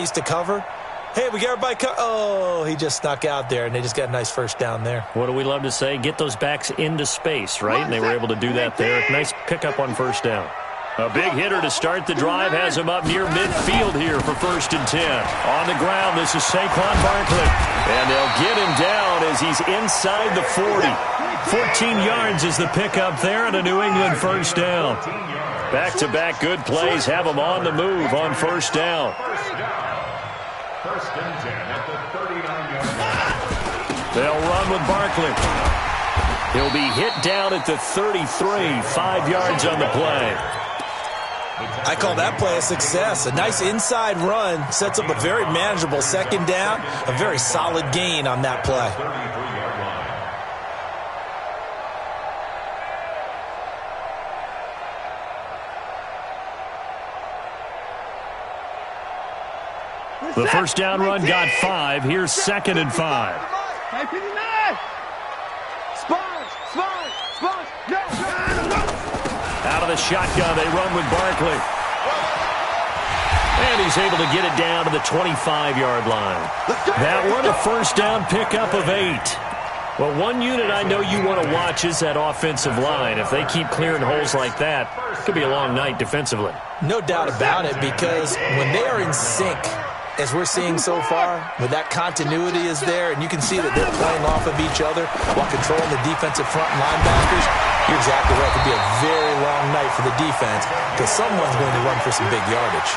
to cover. Hey, we got everybody oh, he just snuck out there, and they just got a nice first down there. What do we love to say? Get those backs into space, right? And they were able to do that there. Nice pickup on first down. A big hitter to start the drive has him up near midfield here for 1st and 10. On the ground, this is Saquon Barkley. And they'll get him down as he's inside the 40. 14 yards is the pickup there, and a New England first down. Back-to-back good plays have him on the move on first down. 1st and 10 at the 39-yard line. They'll run with Barkley. He'll be hit down at the 33, 5 yards on the play. I call that play a success. A nice inside run sets up a very manageable 2nd down. A very solid gain on that play. The first down run got 5. Here's 2nd and 5. Out of the shotgun, they run with Barkley. And he's able to get it down to the 25-yard line. That one, a first down pickup of 8. Well, one unit I know you want to watch is that offensive line. If they keep clearing holes like that, it could be a long night defensively. No doubt about it, because when they are in sync, as we're seeing so far, when that continuity is there, and you can see that they're playing off of each other while controlling the defensive front linebackers, you're exactly right. It could be a very long night for the defense because someone's going to run for some big yardage.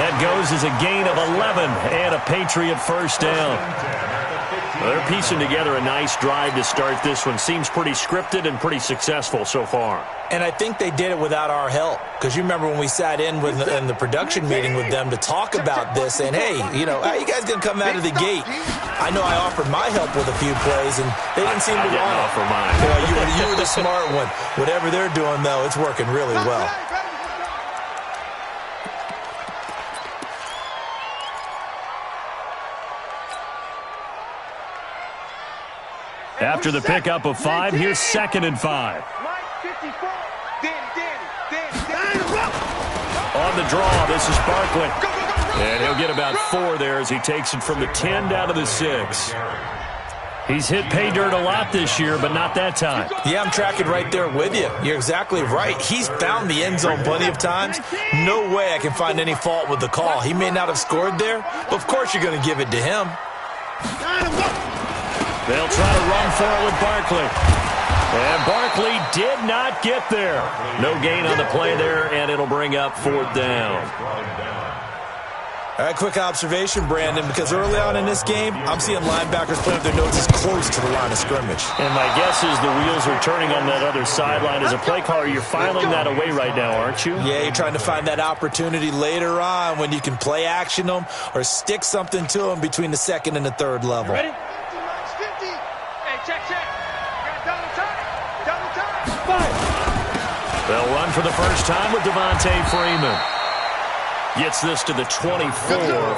That goes as a gain of 11 and a Patriot first down. They're piecing together a nice drive to start this one. Seems pretty scripted and pretty successful so far. And I think they did it without our help. Because you remember when we sat in the production meeting with them to talk about this, and hey, you know, how you guys going to come out of the gate? I know I offered my help with a few plays, and they didn't seem to want to offer mine. You were the smart one. Whatever they're doing, though, it's working really well. After the pickup of 5, here's 2nd and 5. On the draw, this is Barkley. And he'll get about 4 there as he takes it from the 10 down to the 6. He's hit pay dirt a lot this year, but not that time. Yeah, I'm tracking right there with you. You're exactly right. He's found the end zone plenty of times. No way I can find any fault with the call. He may not have scored there, but of course you're going to give it to him. They'll try to run for it with Barkley. And Barkley did not get there. No gain on the play there, and it'll bring up 4th down. All right, quick observation, Brandon, because early on in this game, I'm seeing linebackers put their noses close to the line of scrimmage. And my guess is the wheels are turning on that other sideline. As a play caller, you're filing that away right now, aren't you? Yeah, you're trying to find that opportunity later on when you can play action them or stick something to them between the 2nd and the 3rd level. Ready? They'll run for the first time with Devontae Freeman. Gets this to the 24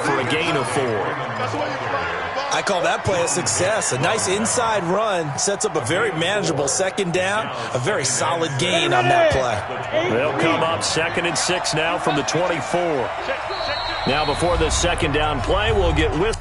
for a gain of 4. I call that play a success. A nice inside run sets up a very manageable 2nd down. A very solid gain on that play. They'll come up 2nd and 6 now from the 24. Now before the 2nd down play, we'll get with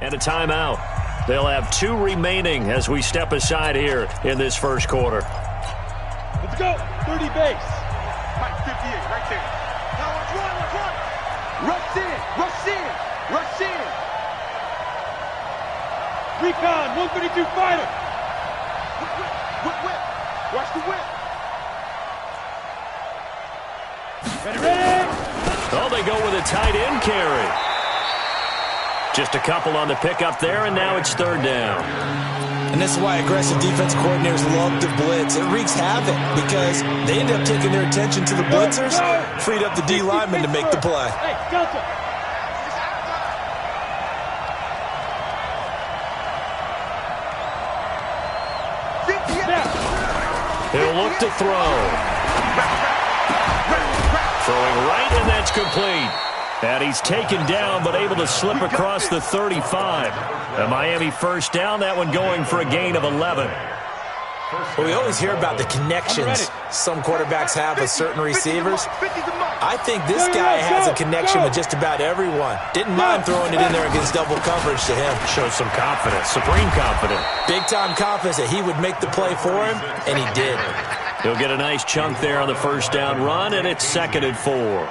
and a timeout. They'll have 2 remaining as we step aside here in this first quarter. Let's go. 30 base. Mike 58 right there. Now let's run. Rush in. Recon, 132 fighter. Whip. Watch the whip. Ready. Oh, they go with a tight end carry. Just a couple on the pickup there, and now it's 3rd down. And this is why aggressive defense coordinators love to blitz. It wreaks havoc because they end up taking their attention to the blitzers, freed up the D lineman to make the play. Hey, Delta. He'll look to throw. Throwing right, and that's complete. And he's taken down, but able to slip across the 35. A Miami first down, that one going for a gain of 11. Well, we always hear about the connections some quarterbacks have with certain receivers. I think this guy has a connection with just about everyone. Didn't mind throwing it in there against double coverage to him. Shows some confidence, supreme confidence. Big-time confidence that he would make the play for him, and he did. He'll get a nice chunk there on the first down run, and it's 2nd and 4.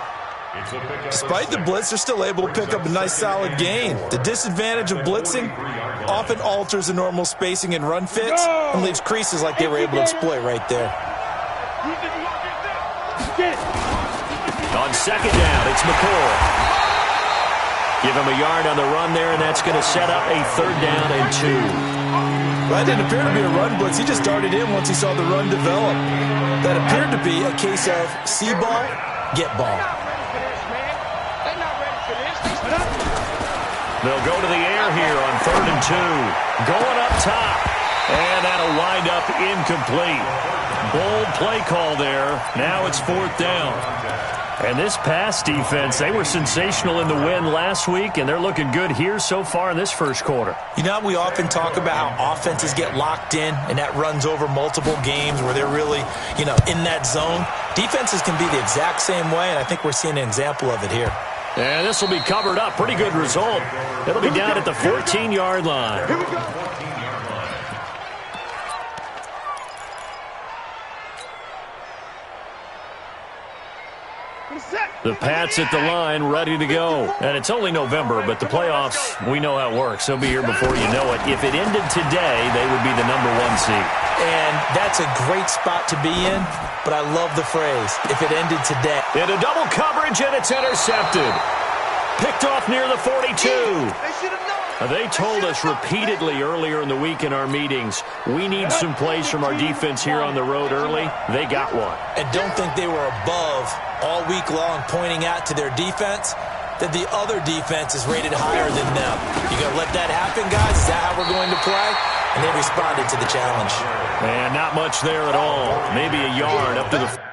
Despite the blitz, they're still able to pick up a nice solid gain. The disadvantage of blitzing often alters the normal spacing and run fits and leaves creases like they were able to exploit right there. On 2nd down, it's McCoy. Give him a yard on the run there, and that's going to set up a 3rd down and 2. Well, that didn't appear to be a run blitz. He just darted in once he saw the run develop. That appeared to be a case of see ball, get ball. They'll go to the air here on 3rd and 2. Going up top. And that'll wind up incomplete. Bold play call there. Now it's 4th down. And this pass defense, they were sensational in the win last week, and they're looking good here so far in this first quarter. You know, we often talk about how offenses get locked in, and that runs over multiple games where they're really, in that zone. Defenses can be the exact same way, and I think we're seeing an example of it here. And this will be covered up. Pretty good result. It'll be down at the 14-yard line. Here we go. The Pats at the line, ready to go. And it's only November, but the playoffs, we know how it works. They'll be here before you know it. If it ended today, they would be the #1 seed. And that's a great spot to be in, but I love the phrase, if it ended today. Into double coverage, and it's intercepted. Picked off near the 42. They told us repeatedly earlier in the week in our meetings, we need some plays from our defense here on the road early. They got one. And don't think they were above all week long pointing out to their defense that the other defense is rated higher than them. You going to let that happen, guys? Is that how we're going to play? And they responded to the challenge. And not much there at all. Maybe a yard up to the...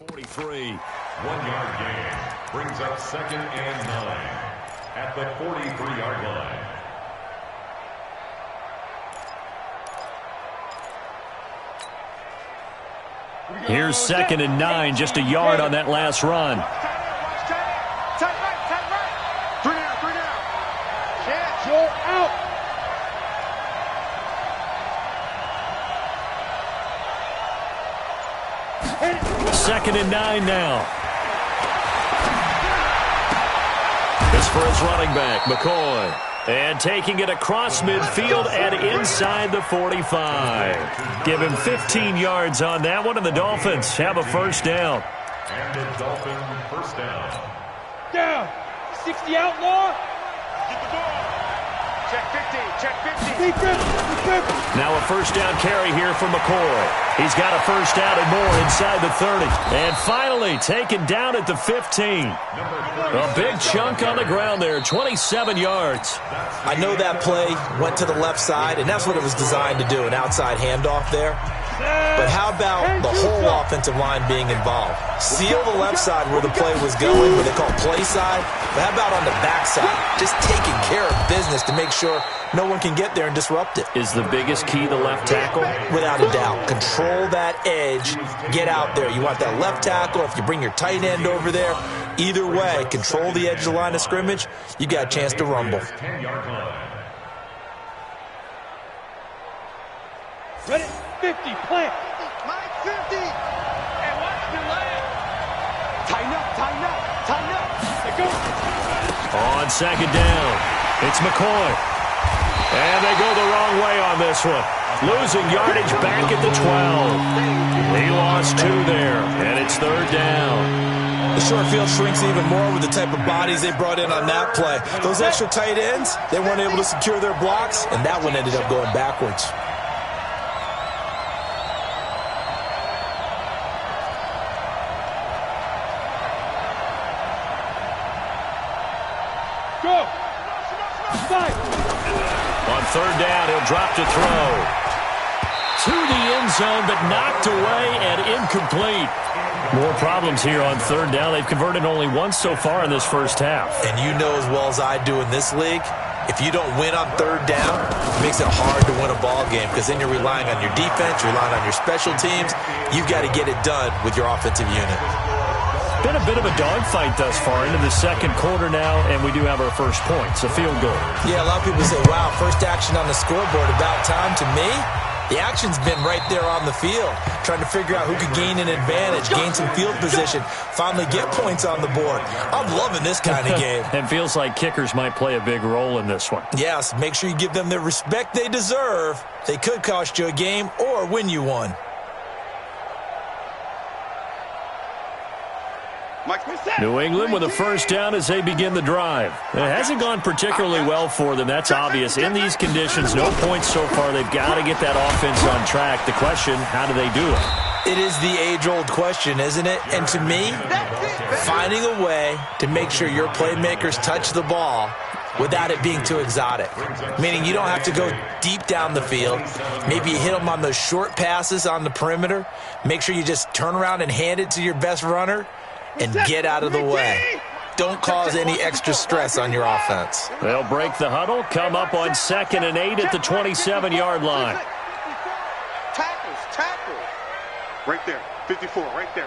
.43. 1-yard gain brings up 2nd and 9 at the 43-yard line. Here's 2nd and 9, just a yard on that last run. Tight right. 3 down. Catch, you're out. Hit it. 2nd and 9 now. This for his running back, McCoy. And taking it across midfield and inside the 45. Give him 15 yards on that one, and the Dolphins have a first down. And the Dolphin first down. Down. 60 outlaw. Get the ball. Check 50. Check 50. Now a first down carry here for McCoy. He's got a first down and more inside the 30. And finally taken down at the 15. A big chunk on the ground there, 27 yards. I know that play went to the left side, and that's what it was designed to do, an outside handoff there. But how about the whole offensive line being involved? Seal the left side where the play was going, what they call play side. But how about on the back side? Just taking care of business to make sure no one can get there and disrupt it. Is the biggest key the left tackle? Without a doubt. Control that edge. Get out there. You want that left tackle. If you bring your tight end over there, either way, control the edge of the line of scrimmage, you got a chance to rumble. 10-yard line. Ready? 50. Plant. Mike 50. And watch the land. Tighten up. Let go. On 2nd down. It's McCoy. And they go the wrong way on this one. Losing yardage back at the 12. He lost 2 there, and it's 3rd down. The short field shrinks even more with the type of bodies they brought in on that play. Those extra tight ends, they weren't able to secure their blocks, and that one ended up going backwards. Go! Fight! On 3rd down, he'll drop to throw. To the end zone, but knocked away and incomplete. More problems here on 3rd down. They've converted only once so far in this first half. And you know as well as I do in this league, if you don't win on 3rd down, it makes it hard to win a ball game because then you're relying on your defense, you're relying on your special teams. You've got to get it done with your offensive unit. Been a bit of a dogfight thus far into the 2nd quarter now, and we do have our first points, a field goal. Yeah, a lot of people say, wow, first action on the scoreboard, about time. To me, the action's been right there on the field, trying to figure out who could gain an advantage, gain some field position, finally get points on the board. I'm loving this kind of game. It feels like kickers might play a big role in this one. Yes, make sure you give them the respect they deserve. They could cost you a game or win you one. New England with a first down as they begin the drive. It hasn't gone particularly well for them. That's obvious. In these conditions, no points so far. They've got to get that offense on track. The question, how do they do it? It is the age-old question, isn't it? And to me, finding a way to make sure your playmakers touch the ball without it being too exotic. Meaning you don't have to go deep down the field. Maybe you hit them on those short passes on the perimeter. Make sure you just turn around and hand it to your best runner and get out of the way. Don't cause any extra stress on your offense. They'll break the huddle, come up on 2nd and 8 at the 27-yard line. Tackles. Right there, 54, right there,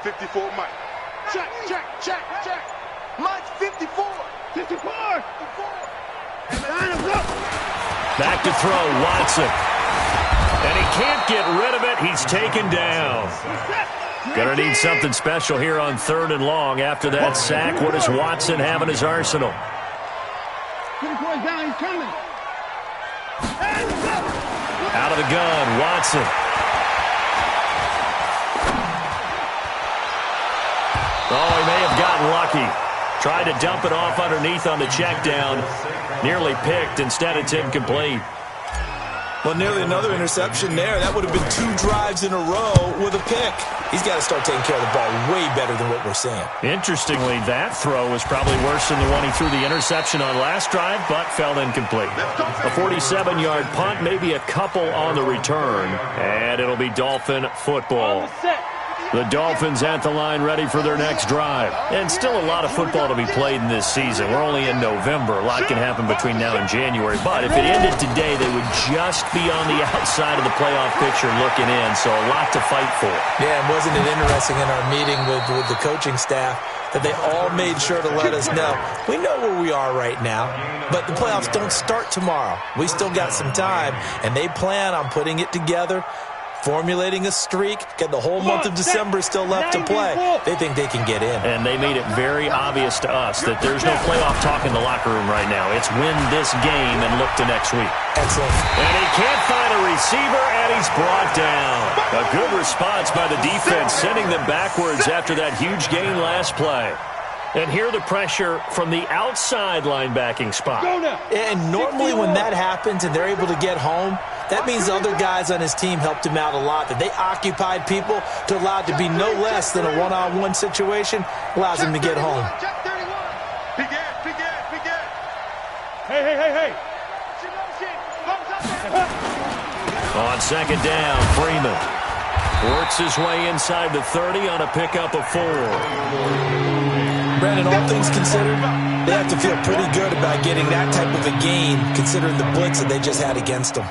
54, Mike. Check. Mike's 54. 54. Back to throw, Watson. And he can't get rid of it. He's taken down. Gonna need something special here on 3rd and long. After that sack, what does Watson have in his arsenal? Out of the gun, Watson. Oh, he may have gotten lucky. Tried to dump it off underneath on the check down. Nearly picked. Instead, it's incomplete. Well, nearly another interception there. That would have been 2 drives in a row with a pick. He's got to start taking care of the ball way better than what we're seeing. Interestingly, that throw was probably worse than the one he threw the interception on last drive, but fell incomplete. A 47-yard punt, maybe a couple on the return, and it'll be Dolphin football. The Dolphins at the line ready for their next drive. And still a lot of football to be played in this season. We're only in November. A lot can happen between now and January. But if it ended today, they would just be on the outside of the playoff picture looking in. So a lot to fight for. Yeah, and wasn't it interesting in our meeting with the coaching staff that they all made sure to let us know, we know where we are right now, but the playoffs don't start tomorrow. We still got some time, and they plan on putting it together, formulating a streak, get the whole month of December still left to play. They think they can get in. And they made it very obvious to us that there's no playoff talk in the locker room right now. It's win this game and look to next week. Excellent. And he can't find a receiver, and he's brought down. A good response by the defense, sending them backwards after that huge gain last play. And here the pressure from the outside linebacking spot. And normally when that happens and they're able to get home, that means other guys on his team helped him out a lot. That they occupied people to allow it to be no less than a one-on-one situation, allows him to get home. Hey. On 2nd down, Freeman works his way inside the 30 on a pickup of 4. Brandon, all things considered, they have to feel pretty good about getting that type of a gain, considering the blitz that they just had against them.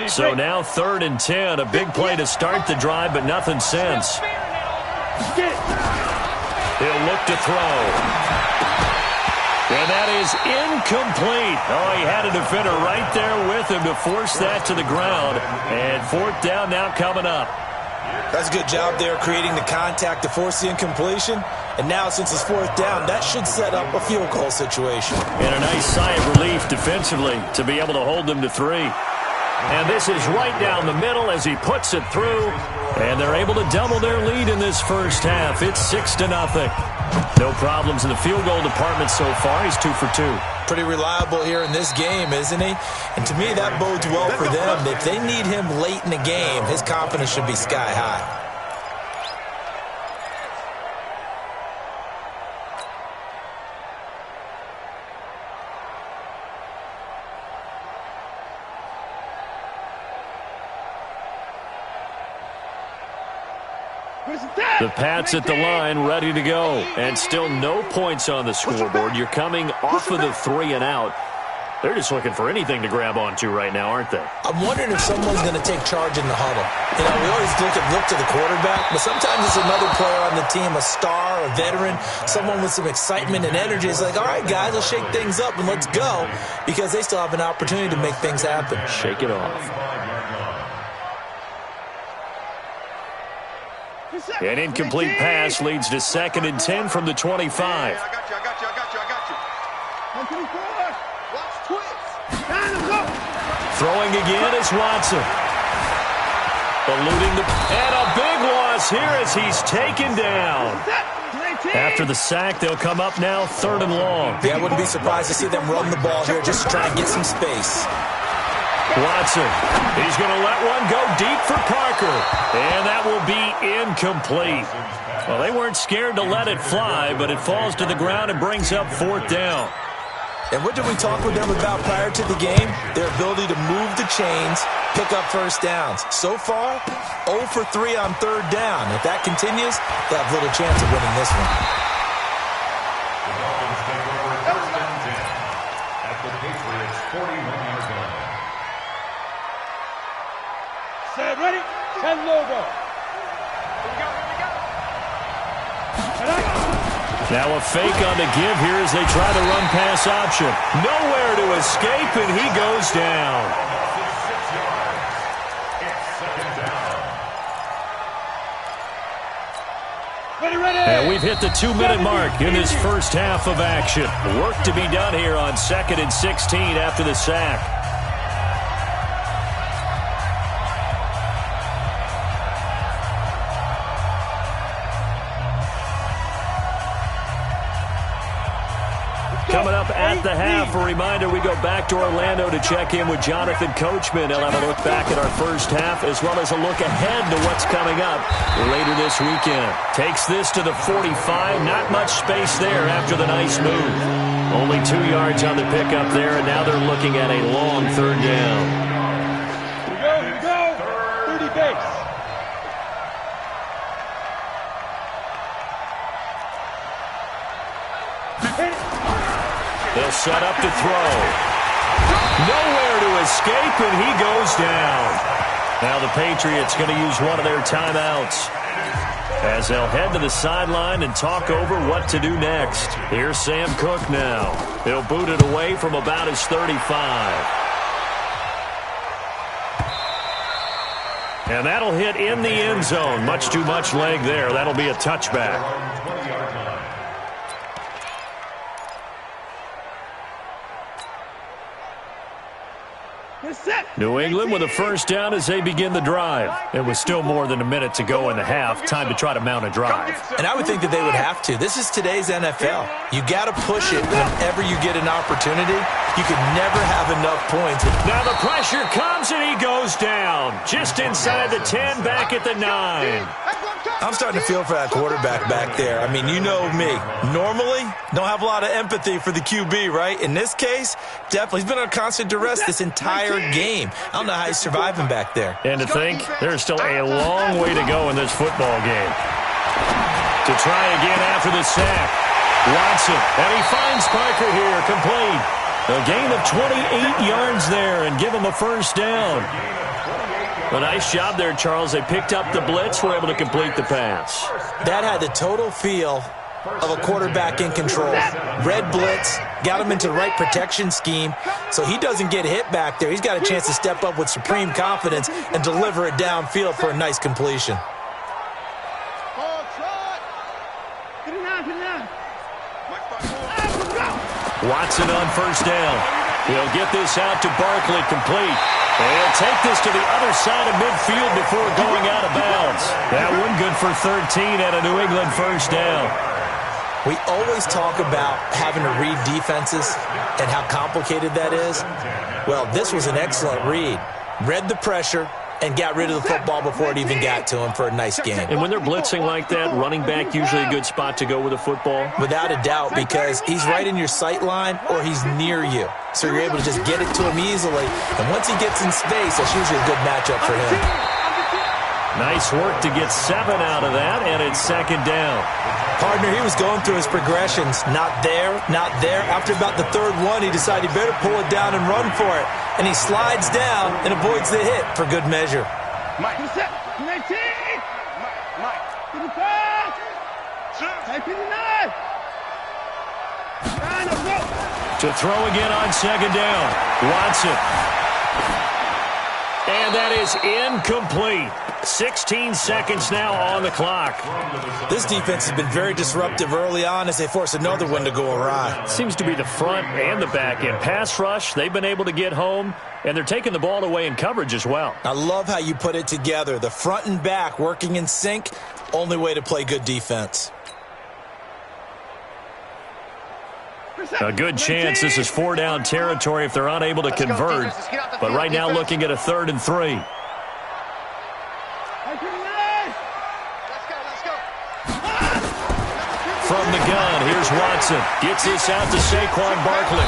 So now 3rd and 10, a big play to start the drive, but nothing since. He'll look to throw. And that is incomplete. Oh, he had a defender right there with him to force that to the ground. And 4th down now coming up. That's a good job there creating the contact to force the incompletion. And now, since it's fourth down, that should set up a field goal situation. And a nice sigh of relief defensively to be able to hold them to 3. And this is right down the middle as he puts it through. And they're able to double their lead in this first half. It's 6-0. No problems in the field goal department so far. He's 2 for 2. Pretty reliable here in this game, isn't he? And to me, that bodes well for them. If they need him late in the game, his confidence should be sky high. The Pats at the line, ready to go. And still no points on the scoreboard. You're coming off of the 3 and out. They're just looking for anything to grab onto right now, aren't they? I'm wondering if someone's going to take charge in the huddle. You know, we always look to the quarterback, but sometimes it's another player on the team, a star, a veteran, someone with some excitement and energy. It's like, all right, guys, let's shake things up and let's go, because they still have an opportunity to make things happen. Shake it off. An incomplete pass leads to 2nd and 10 from the 25. I got you. 124. Watch twist. Throwing again is Watson. Eluding and a big loss here as he's taken down. After the sack, they'll come up now 3rd and long. Yeah, I wouldn't be surprised to see them run the ball here just to try and get some space. Watson, he's going to let one go deep for Parker, and that will be incomplete. Well, they weren't scared to let it fly, but it falls to the ground and brings up 4th down. And what did we talk with them about prior to the game? Their ability to move the chains, pick up first downs. So far, 0 for 3 on 3rd down. If that continues, they have little chance of winning this one. The Dolphins take over 1st and 10 at the Patriots' 41-yard line. Set, ready, and logo. Here we go. Now a fake on the give here as they try the run-pass option. Nowhere to escape, and he goes down. Ready. And we've hit the 2-minute mark in this first half of action. Work to be done here on 2nd and 16 after the sack. Coming up at the half, a reminder, we go back to Orlando to check in with Jonathan Coachman. He'll have a look back at our first half as well as a look ahead to what's coming up later this weekend. Takes this to the 45. Not much space there after the nice move. Only 2 yards on the pickup there, and now they're looking at a long 3rd down. Here we go. 30 base. They'll set up to throw. Nowhere to escape, and he goes down. Now the Patriots going to use one of their timeouts as they'll head to the sideline and talk over what to do next. Here's Sam Cook now. He'll boot it away from about his 35. And that'll hit in the end zone. Much too much leg there. That'll be a touchback. New England with a first down as they begin the drive. It was still more than a minute to go in the half. Time to try to mount a drive. And I would think that they would have to. This is today's NFL. You got to push it whenever you get an opportunity. You can never have enough points. Now the pressure comes and he goes down. Just inside the 10, back at the 9. I'm starting to feel for that quarterback back there. I mean, you know me. Normally, don't have a lot of empathy for the QB, right? In this case, definitely. He's been on constant duress this entire game. I don't know how he's surviving back there. And to think, there's still a long way to go in this football game. To try again after the sack. Watson, and he finds Parker here, complete. A gain of 28 yards there and give him a first down. A nice job there, Charles. They picked up the blitz, were able to complete the pass. That had the total feel of a quarterback in control. Red blitz, got him into the right protection scheme, so he doesn't get hit back there. He's got a chance to step up with supreme confidence and deliver it downfield for a nice completion. Watson on first down. He'll get this out to Barkley, complete. And he'll take this to the other side of midfield before going out of bounds. That one good for 13 at a New England first down. We always talk about having to read defenses and how complicated that is. Well, this was an excellent read. Read the pressure and got rid of the football before it even got to him for a nice game. And when they're blitzing like that, running back usually a good spot to go with a football? Without a doubt, because he's right in your sight line or he's near you. So you're able to just get it to him easily. And once he gets in space, that's usually a good matchup for him. Nice work to get 7 out of that, and it's second down. Partner, he was going through his progressions. Not there, not there. After about the third one, he decided he better pull it down and run for it. And he slides down and avoids the hit for good measure. Mike. To the pass. Take it To throw again on second down. Watson. And that is incomplete. 16 seconds now on the clock. This defense has been very disruptive early on as they force another one to go awry. Seems to be the front and the back end. Pass rush, they've been able to get home, and they're taking the ball away in coverage as well. I love how you put it together. The front and back working in sync, only way to play good defense. A good chance this is 4-down territory if they're unable to convert. But right now looking at a 3rd and 3. From the gun, here's Watson. Gets this out to Saquon Barkley.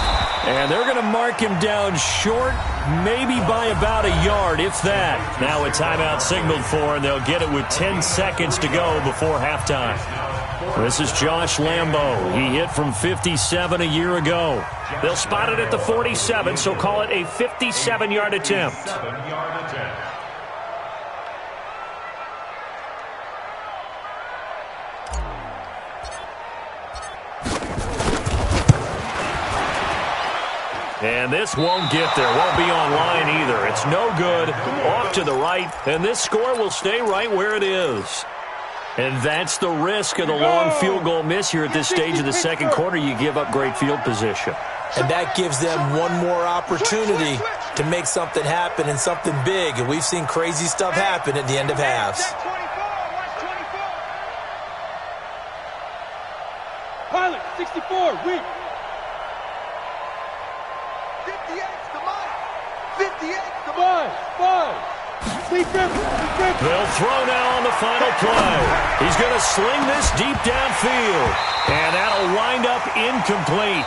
And they're going to mark him down short, maybe by about a yard, if that. Now a timeout signaled for, and they'll get it with 10 seconds to go before halftime. This is Josh Lambo. He hit from 57 a year ago. They'll spot it at the 47, so call it a 57-yard attempt. And this won't get there. Won't be on line either. It's no good. Off to the right. And this score will stay right where it is. And that's the risk of the long field goal miss here at this stage of the second quarter. You give up great field position. And that gives them one more opportunity to make something happen and something big. And we've seen crazy stuff happen at the end of halves. Pilot, 64, weak. 58's the Mike. 58's the Mike. 5. They'll throw now on the final play. He's going to sling this deep downfield. And that'll wind up incomplete.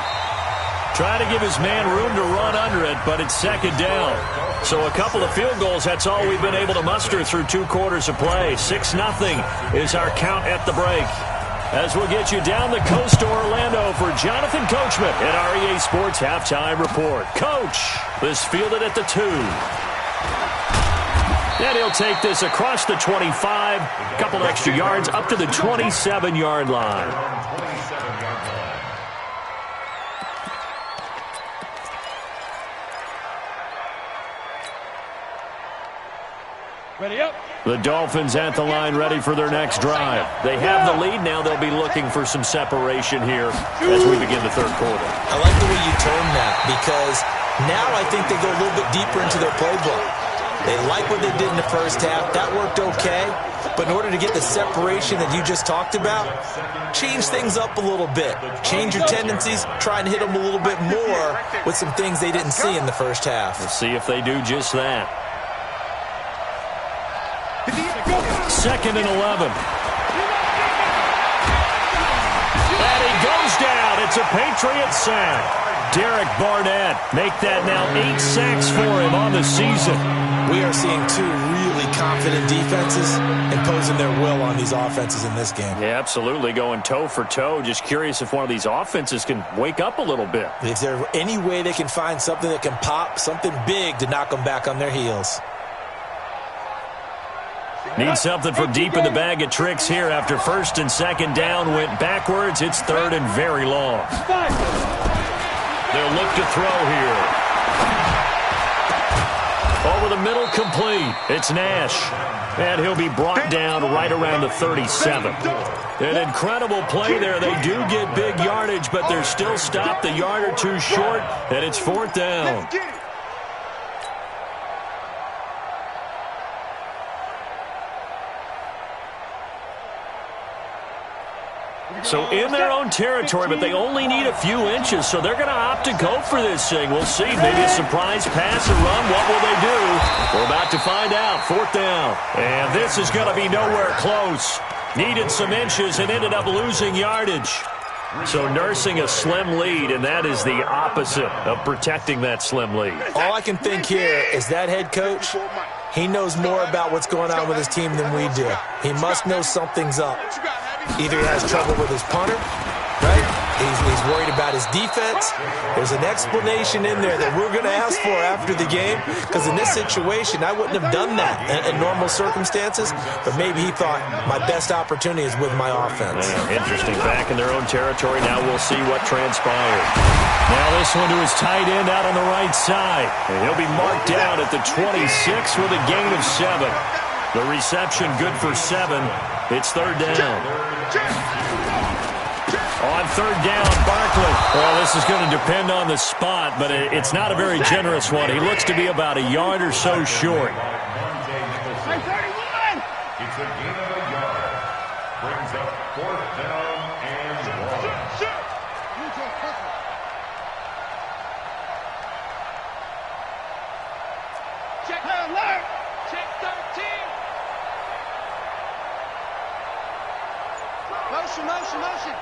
Trying to give his man room to run under it, but it's second down. So a couple of field goals, that's all we've been able to muster through 2 quarters of play. 6-0 is our count at the break. As we'll get you down the coast to Orlando for Jonathan Coachman at our EA Sports Halftime Report. Coach, this fielded at the 2. And he'll take this across the 25, a couple extra yards up to the 27-yard line. Ready up. The Dolphins at the line ready for their next drive. They have the lead. Now they'll be looking for some separation here as we begin the third quarter. I like the way you termed that because now I think they go a little bit deeper into their playbook. They like what they did in the first half. That worked okay. But in order to get the separation that you just talked about, change things up a little bit. Change your tendencies. Try and hit them a little bit more with some things they didn't see in the first half. We'll see if they do just that. 2nd and 11. And he goes down. It's a Patriot sack. Derek Barnett make that now 8 sacks for him on the season. We are seeing 2 really confident defenses imposing their will on these offenses in this game. Yeah, absolutely, going toe for toe. Just curious if one of these offenses can wake up a little bit. Is there any way they can find something that can pop, something big to knock them back on their heels? Need something from deep in the bag of tricks here after 1st and 2nd down went backwards. It's 3rd and very long. They'll look to throw here. Over over the middle, complete. It's Nash. And he'll be brought down right around the 37. An incredible play there. They do get big yardage, but they're still stopped a yard or two short, and it's 4th down. So in their own territory, but they only need a few inches, so they're going to opt to go for this thing. We'll see. Maybe a surprise pass or run. What will they do? We're about to find out. 4th down. And this is going to be nowhere close. Needed some inches and ended up losing yardage. So nursing a slim lead, and that is the opposite of protecting that slim lead. All I can think here is that head coach, he knows more about what's going on with his team than we do. He must know something's up. Either he has trouble with his punter, right? He's worried about his defense. There's an explanation in there that we're going to ask for after the game, because in this situation, I wouldn't have done that in normal circumstances, but maybe he thought my best opportunity is with my offense. Yeah, interesting. Back in their own territory. Now we'll see what transpires. Now this one to his tight end out on the right side. And he'll be marked down at the 26 with a gain of 7. The reception good for 7. It's 3rd down. On 3rd down, Barkley. Well, this is going to depend on the spot, but it's not a very generous one. He looks to be about a yard or so short. It's a gain of a yard. Brings up 4th down and 1. Check alert. Check 13. Motion.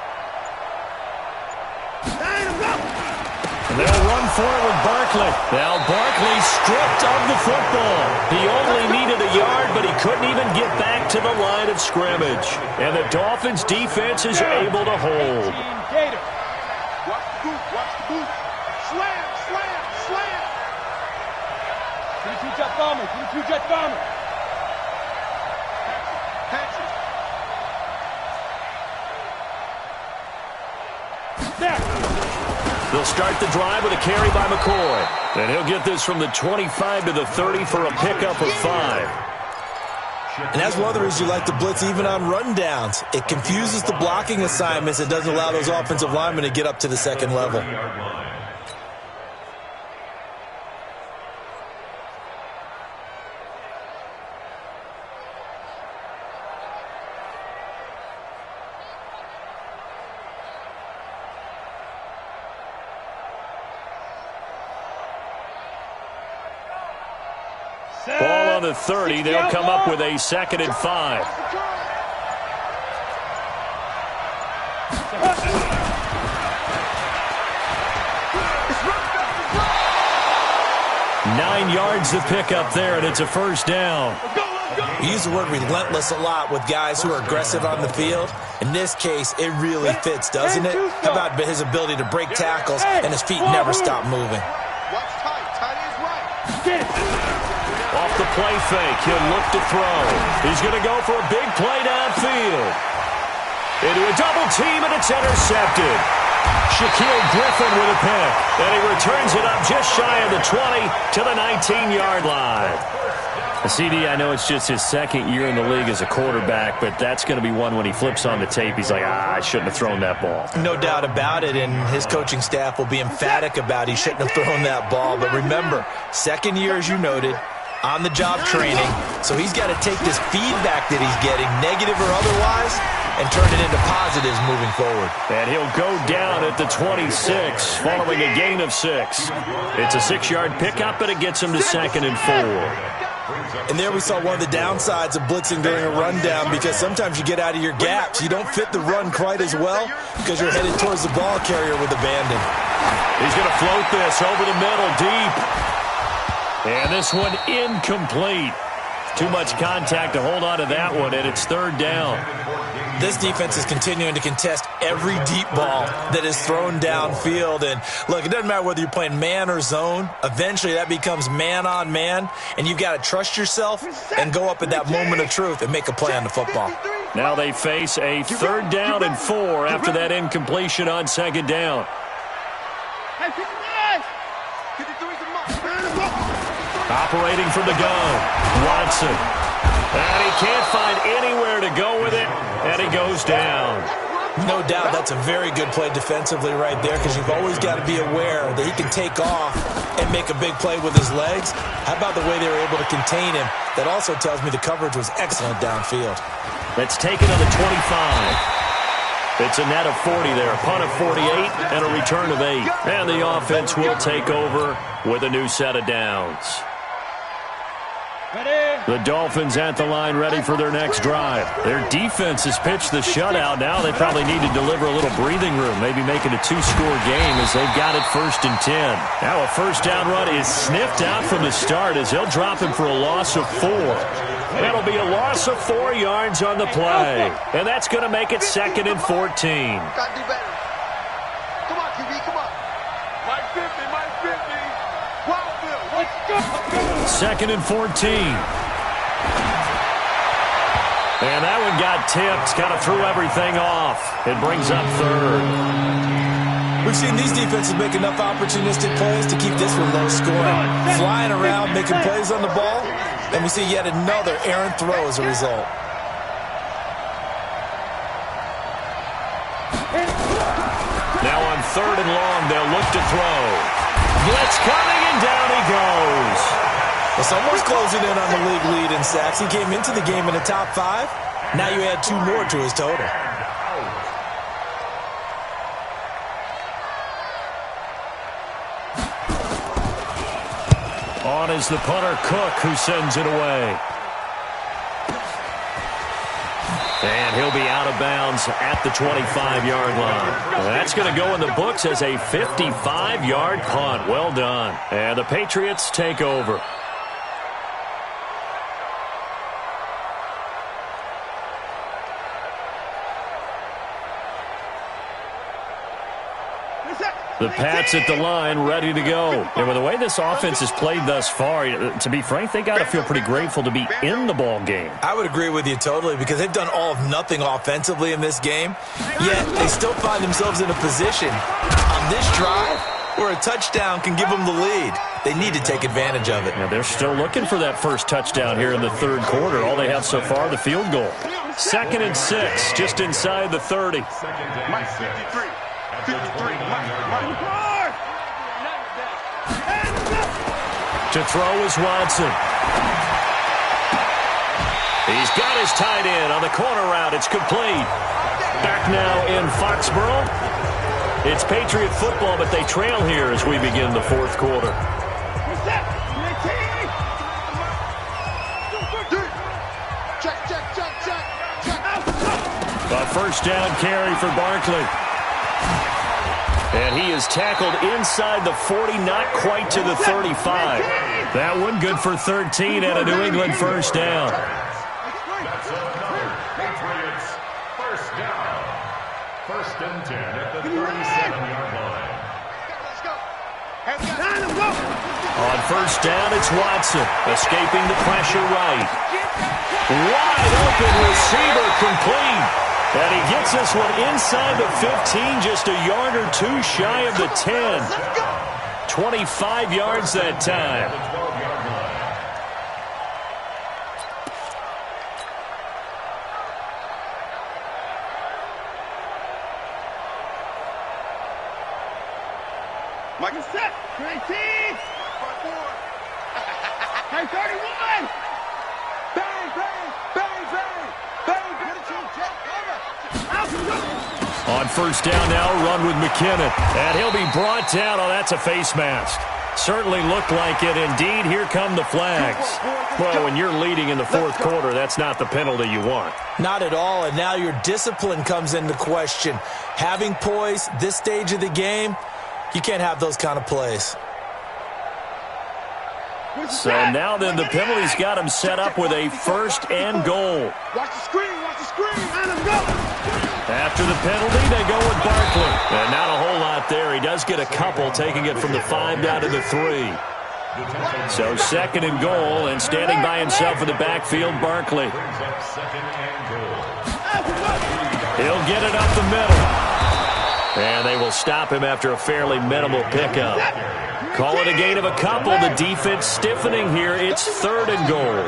And they'll run for it with Barkley. Now Barkley stripped of the football. He only needed a yard, but he couldn't even get back to the line of scrimmage. And the Dolphins' defense is able to hold. Gator. Watch the boot. Slam. 22 jet bomber. Patch it. They'll start the drive with a carry by McCoy. And he'll get this from the 25 to the 30 for a pickup of 5. And that's one of the reasons you like to blitz even on rundowns. It confuses the blocking assignments. It doesn't allow those offensive linemen to get up to the second level. Ball on the 30. They'll come up with a 2nd and 5. Nine yards to pick up there, and it's a 1st down. We use the word relentless a lot with guys who are aggressive on the field. In this case, it really fits, doesn't it? How about his ability to break tackles and his feet never stop moving? Watch tight. Tight is right. Off the play fake, he'll look to throw. He's going to go for a big play downfield. Into a double team, and it's intercepted. Shaquille Griffin with a pick, and he returns it up just shy of the 20 to the 19-yard line. CD, I know it's just his 2nd year in the league as a quarterback, but that's going to be one when he flips on the tape, he's like, I shouldn't have thrown that ball. No doubt about it, and his coaching staff will be emphatic about he shouldn't have thrown that ball. But remember, 2nd year, as you noted, on-the-job training, so he's got to take this feedback that he's getting, negative or otherwise, and turn it into positives moving forward. And he'll go down at the 26 following a gain of 6. It's a 6-yard pickup, but it gets him to 2nd and 4. And there we saw one of the downsides of blitzing during a rundown, because sometimes you get out of your gaps. You don't fit the run quite as well because you're headed towards the ball carrier with abandon. He's going to float this over the middle deep. And this one incomplete. Too much contact to hold on to that one, and it's 3rd down. This defense is continuing to contest every deep ball that is thrown downfield. And look, it doesn't matter whether you're playing man or zone. Eventually that becomes man on man, and you've got to trust yourself and go up at that moment of truth and make a play on the football. Now they face a 3rd down and 4 after that incompletion on 2nd down. operating from the gun. Watson. And he can't find anywhere to go with it, and he goes down. No doubt that's a very good play defensively right there, because you've always got to be aware that he can take off and make a big play with his legs. How about the way they were able to contain him? That also tells me the coverage was excellent downfield. Let's take it on the 25. It's a net of 40 there, a punt of 48, and a return of 8. And the offense will take over with a new set of downs. The Dolphins at the line ready for their next drive. Their defense has pitched the shutout. Now they probably need to deliver a little breathing room, maybe make it a 2-score game as they've got it 1st and 10. Now a first down run is sniffed out from the start as they'll drop him for a loss of 4. That'll be a loss of 4 yards on the play. And that's going to make it 2nd and 14. Gotta do better. Come on, QB, come on. Mike 50, Mike 50. Wildfield, let's go. 2nd and 14. And that one got tipped, kind of threw everything off. It brings up 3rd. We've seen these defenses make enough opportunistic plays to keep this one low scoring. Flying around, making plays on the ball, and we see yet another errant throw as a result. Now on 3rd and long, they'll look to throw. Blitz coming, and down he goes. Well, someone's closing in on the league lead in sacks. He came into the game in the top 5. Now you add 2 more to his total. On is the punter, Cook, who sends it away. And he'll be out of bounds at the 25-yard line. That's going to go in the books as a 55-yard punt. Well done. And the Patriots take over. The Pats at the line, ready to go. And with the way this offense has played thus far, to be frank, they got to feel pretty grateful to be in the ball game. I would agree with you totally, because they've done all of nothing offensively in this game, yet they still find themselves in a position on this drive where a touchdown can give them the lead. They need to take advantage of it. Yeah, they're still looking for that first touchdown here in the 3rd quarter. All they have so far, the field goal. 2nd and 6, just inside the 30. Mike 53. 53. To throw is Watson. He's got his tight end on the corner route. It's complete. Back now in Foxborough. It's Patriot football, but they trail here as we begin the 4th quarter. A first down carry for Barkley. And he is tackled inside the 40, not quite to the 35. That one good for 13 and a New England first down. That's another Patriots first down. 1st and 10 at the 37-yard line. On first down, it's Watson, escaping the pressure right. Wide open receiver, complete. And he gets this one inside the 15, just a yard or 2 shy of the 10. 25 yards that time. Mike is set. 19. Hey, 31. Bang, bang, bang, bang. Bang, get it to him, Jack. On first down now, run with McKinnon. And he'll be brought down. Oh, that's a face mask. Certainly looked like it. Indeed, here come the flags. Well, when you're leading in the 4th quarter, that's not the penalty you want. Not at all, and now your discipline comes into question. Having poise this stage of the game, you can't have those kind of plays. So now then, the penalty's got him set up with a 1st and goal. Watch the screen, watch the screen. Let him go. After the penalty, they go with Barkley. And not a whole lot there. He does get a couple, taking it from the 5 down to the 3. So 2nd and goal, and standing by himself in the backfield, Barkley. He'll get it up the middle. And they will stop him after a fairly minimal pickup. Call it a gain of a couple. The defense stiffening here. It's 3rd and goal.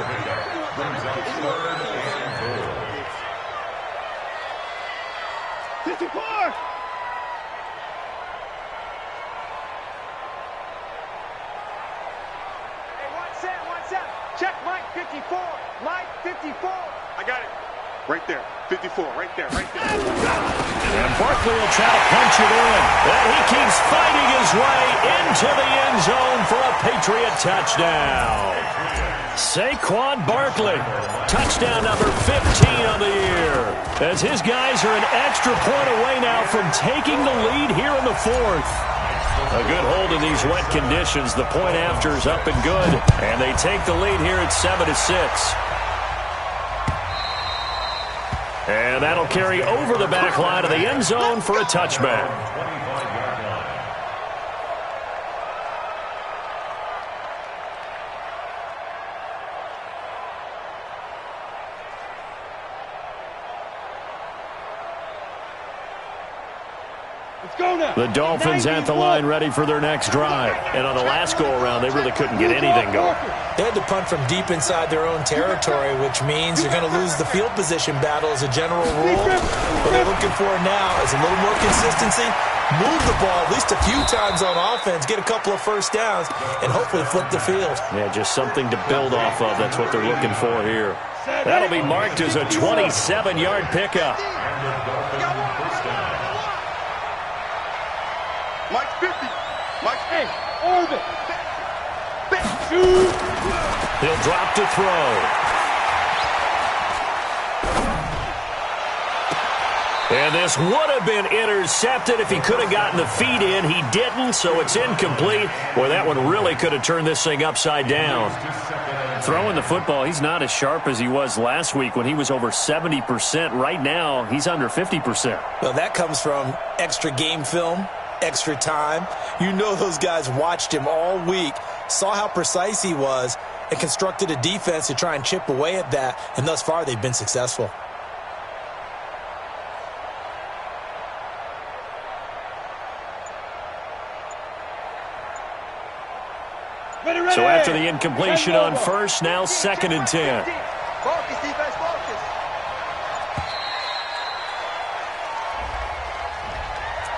Check Mike 54. Mike 54. I got it. Right there. 54. Right there. Right there. And Barkley will try to punch it in. And he keeps fighting his way into the end zone for a Patriot touchdown. Saquon Barkley, touchdown number 15 on the year. As his guys are an extra point away now from taking the lead here in the 4th. A good hold in these wet conditions. The point after is up and good. And they take the lead here at 7-6. And that'll carry over the back line of the end zone for a touchback. The Dolphins at the line ready for their next drive. And on the last go-around, they really couldn't get anything going. They had to punt from deep inside their own territory, which means you're going to lose the field position battle as a general rule. What they're looking for now is a little more consistency, move the ball at least a few times on offense, get a couple of first downs, and hopefully flip the field. Yeah, just something to build off of. That's what they're looking for here. That'll be marked as a 27-yard pickup. Mike 50. Mike 8. Orbit. He'll drop to throw. And this would have been intercepted if he could have gotten the feet in. He didn't, so it's incomplete. Boy, that one really could have turned this thing upside down. Throwing the football, he's not as sharp as he was last week when he was over 70%. Right now, he's under 50%. Well, that comes from extra game film, extra time. You know those guys watched him all week, saw how precise he was, and constructed a defense to try and chip away at that, and thus far they've been successful. So after the incompletion on first, now 2nd and 10. Focus, defense, focus.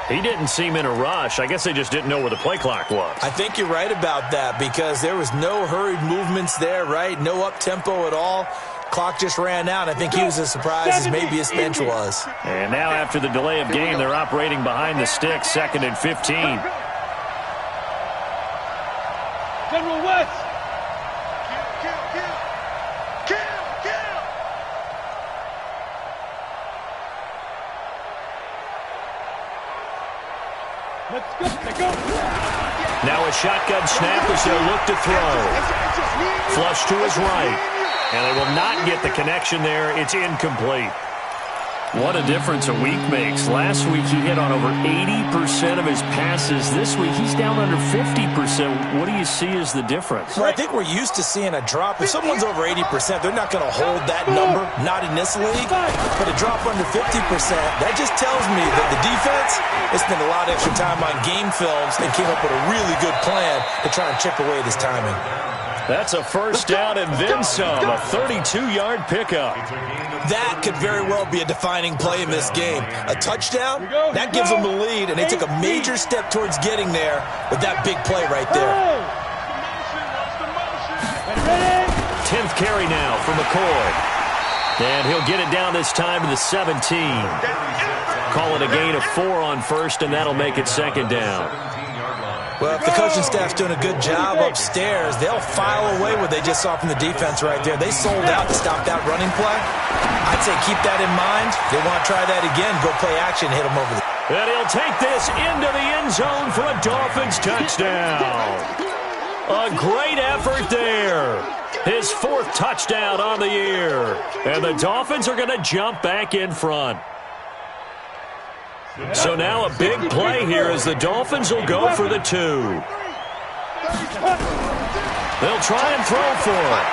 He didn't seem in a rush. I guess they just didn't know where the play clock was. I think you're right about that because there was no hurried movements there, right? No up-tempo at all. Clock just ran out. I think he was as surprised as maybe his bench was. And now after the delay of game, they're operating behind the stick, 2nd and 15. General West. Kill. Let's go. Now a shotgun snap as they'll look to throw. Flush to his right. And they will not get the connection there. It's incomplete. What a difference a week makes. Last week he hit on over 80% of his passes. This week he's down under 50%. What do you see as the difference? Well, I think we're used to seeing a drop. If someone's over 80%, they're not going to hold that number, not in this league. But a drop under 50%, that just tells me that the defense has spent a lot of extra time on game films and came up with a really good plan to try and chip away at his timing. That's a first down and then some, a 32-yard pickup. That could very well be a defining play in this game. A touchdown, that gives them the lead, and they took a major step towards getting there with that big play right there. 10th carry now for McCoy. And he'll get it down this time to the 17. Call it a gain of 4 on first, and that'll make it 2nd down. Well, if the coaching staff's doing a good job upstairs, they'll file away what they just saw from the defense right there. They sold out to stop that running play. I'd say keep that in mind. They want to try that again, go play action, hit them over the... And he'll take this into the end zone for a Dolphins touchdown. A great effort there. His 4th touchdown on the year. And the Dolphins are going to jump back in front. So now a big play here as the Dolphins will go for the 2. They'll try and throw for it.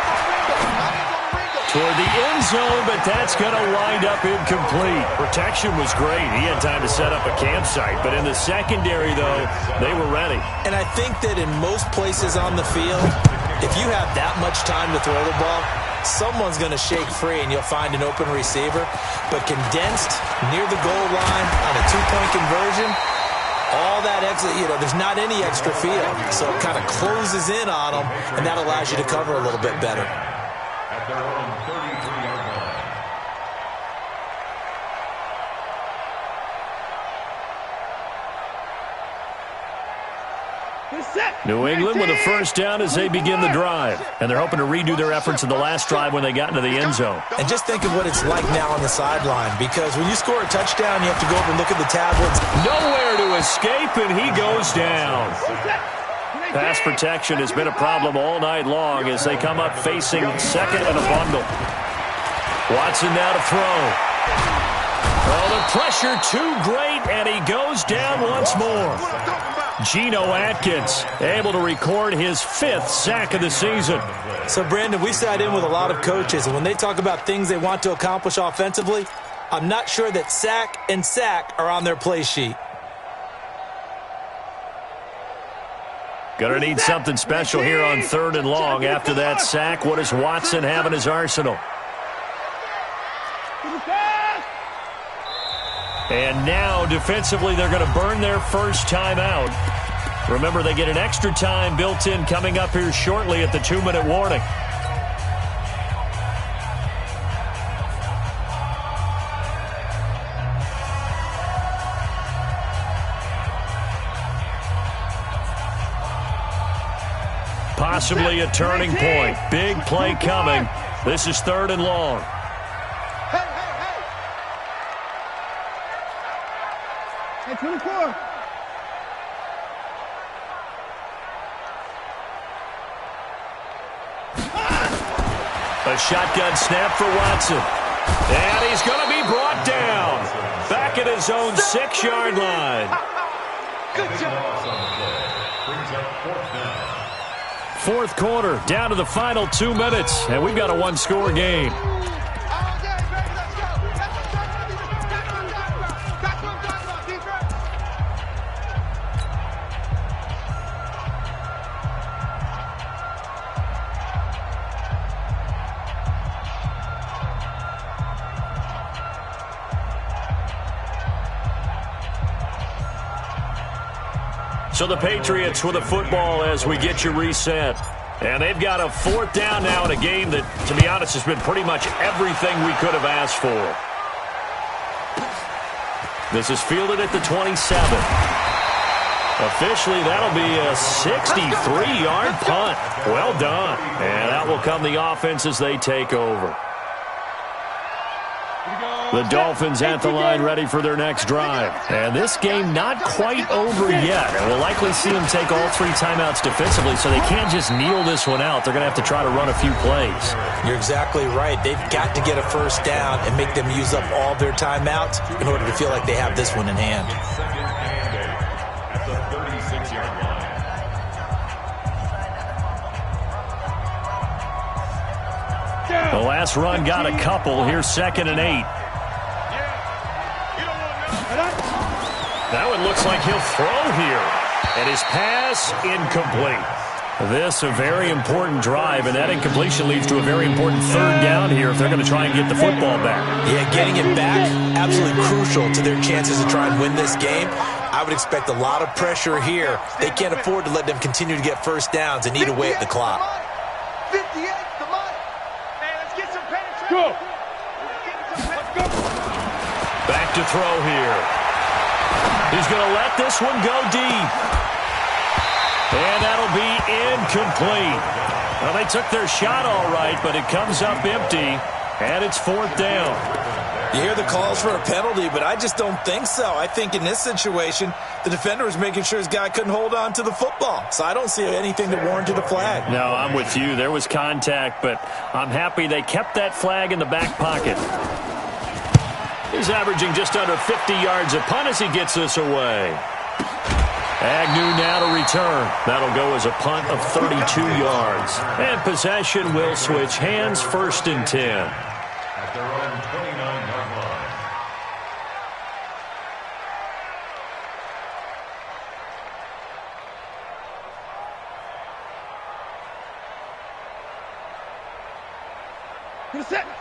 toward the end zone, but that's going to wind up incomplete. Protection was great. He had time to set up a campsite, but in the secondary, though, they were ready. And I think that in most places on the field, if you have that much time to throw the ball, someone's going to shake free and you'll find an open receiver. But condensed near the goal line on a two-point conversion, all that extra, there's not any extra field. So it kind of closes in on them, and that allows you to cover a little bit better. At their own 33-yard line. New England with a first down as they begin the drive. And they're hoping to redo their efforts in the last drive when they got into the end zone. And just think of what it's like now on the sideline, because when you score a touchdown, you have to go over and look at the tablets. Nowhere to escape, and he goes down. Pass protection has been a problem all night long as they come up facing second and a bundle. Watson now to throw. Oh, the pressure too great, and he goes down once more. Geno Atkins able to record his 5th sack of the season. So, Brandon, we sat in with a lot of coaches, and when they talk about things they want to accomplish offensively, I'm not sure that sack and sack are on their play sheet. Going to need something special here on 3rd and long. After that sack, what does Watson have in his arsenal? And now, defensively, they're going to burn their first timeout. Remember, they get an extra time built in coming up here shortly at the 2-minute warning. Possibly a turning point. Big play coming. This is 3rd and long. Hey, 24. A shotgun snap for Watson. And he's going to be brought down. Back at his own 6-yard line. Good job. Brings up 4th down. 4th quarter, down to the final 2 minutes, and we've got a one-score game. So the Patriots with a football as we get you reset. And they've got a 4th down now in a game that, to be honest, has been pretty much everything we could have asked for. This is fielded at the 27. Officially, that'll be a 63-yard punt. Well done. And that will come the offense as they take over. The Dolphins at the line ready for their next drive. And this game not quite over yet. And we'll likely see them take all 3 timeouts defensively, so they can't just kneel this one out. They're going to have to try to run a few plays. You're exactly right. They've got to get a first down and make them use up all their timeouts in order to feel like they have this one in hand. Second and 8 at the 36-yard line. The last run got a couple. Here's 2nd and 8. Now it looks like he'll throw here. And his pass incomplete. This a very important drive, and that incompletion leads to a very important 3rd down here if they're going to try and get the football back. Yeah, getting it back, absolutely crucial to their chances to try and win this game. I would expect a lot of pressure here. They can't afford to let them continue to get first downs and eat away at the clock. 58, come on. Hey, let's get some penetration. Go. Let's go. Back to throw here. He's going to let this one go deep. And that'll be incomplete. Well, they took their shot all right, but it comes up empty, and it's 4th down. You hear the calls for a penalty, but I just don't think so. I think in this situation, the defender was making sure his guy couldn't hold on to the football. So I don't see anything that warranted a flag. No, I'm with you. There was contact, but I'm happy they kept that flag in the back pocket. He's averaging just under 50 yards a punt as he gets this away. Agnew now to return. That'll go as a punt of 32 yards. And possession will switch hands, 1st and 10. At their own 29-yard line.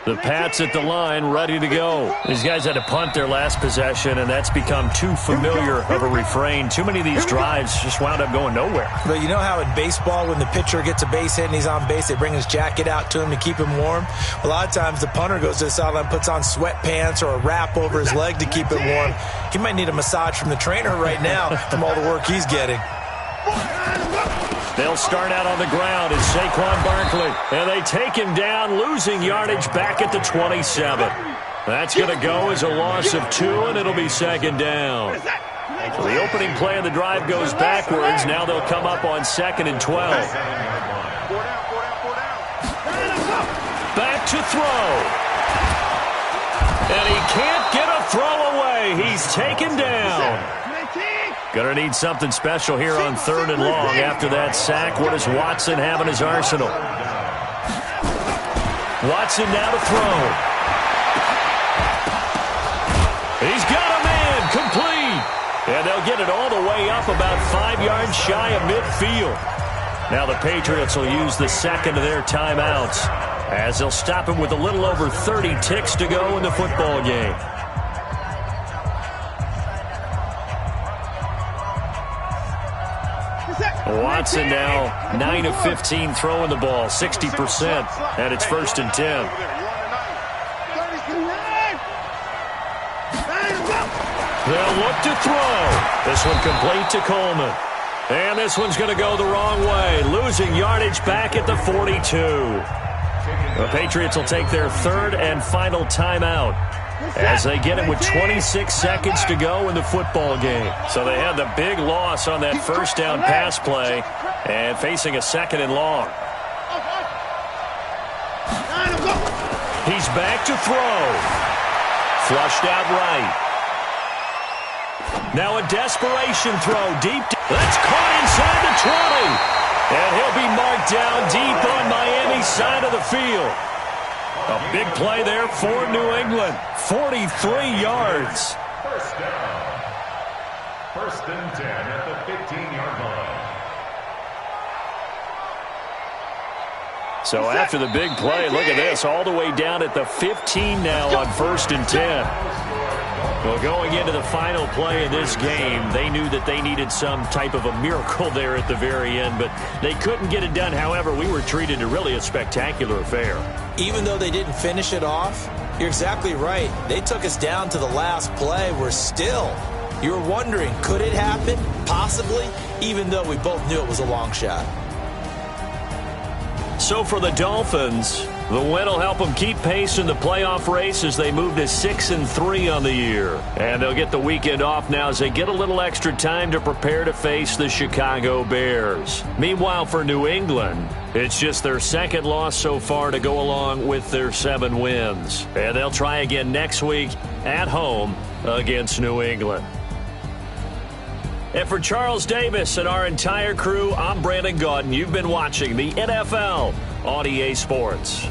The Pats at the line, ready to go. These guys had to punt their last possession, and that's become too familiar of a refrain. Too many of these drives just wound up going nowhere. But you know how in baseball, when the pitcher gets a base hit and he's on base, they bring his jacket out to him to keep him warm? A lot of times the punter goes to the sideline, puts on sweatpants or a wrap over his leg to keep it warm. He might need a massage from the trainer right now from all the work he's getting. They'll start out on the ground as Saquon Barkley. And they take him down, losing yardage back at the 27. That's going to go as a loss of 2, and it'll be 2nd down. So the opening play of the drive goes backwards. Now they'll come up on 2nd and 12. Back to throw. And he can't get a throw away. He's taken down. Gonna need something special here on 3rd and long. After that sack, what does Watson have in his arsenal? Watson now to throw. He's got a man, complete. And they'll get it all the way up about 5 yards shy of midfield. Now the Patriots will use the second of their timeouts as they'll stop him with a little over 30 ticks to go in the football game. Watson now 9 of 15 throwing the ball, 60%, and it's 1st and 10. They'll look to throw. This one complete to Coleman. And this one's going to go the wrong way, losing yardage back at the 42. The Patriots will take their 3rd and final timeout as they get it with 26 seconds to go in the football game. So they had the big loss on that 1st down pass play and facing a 2nd and long. He's back to throw. Flushed out right. Now a desperation throw deep. That's caught inside the 20. And he'll be marked down deep on Miami's side of the field. A big play there for New England. 43 yards. 1st down. 1st and 10 at the 15-yard line. So after the big play, look at this. All the way down at the 15 now on 1st and 10. Well, going into the final play of this game, they knew that they needed some type of a miracle there at the very end, but they couldn't get it done. However, we were treated to really a spectacular affair. Even though they didn't finish it off, you're exactly right. They took us down to the last play. We're still, you were wondering, could it happen? Possibly, even though we both knew it was a long shot. So for the Dolphins, the win will help them keep pace in the playoff race as they move to 6-3 on the year. And they'll get the weekend off now as they get a little extra time to prepare to face the Chicago Bears. Meanwhile, for New England, it's just their 2nd loss so far to go along with their 7 wins. And they'll try again next week at home against New England. And for Charles Davis and our entire crew, I'm Brandon Gaudin. You've been watching the NFL on EA Sports.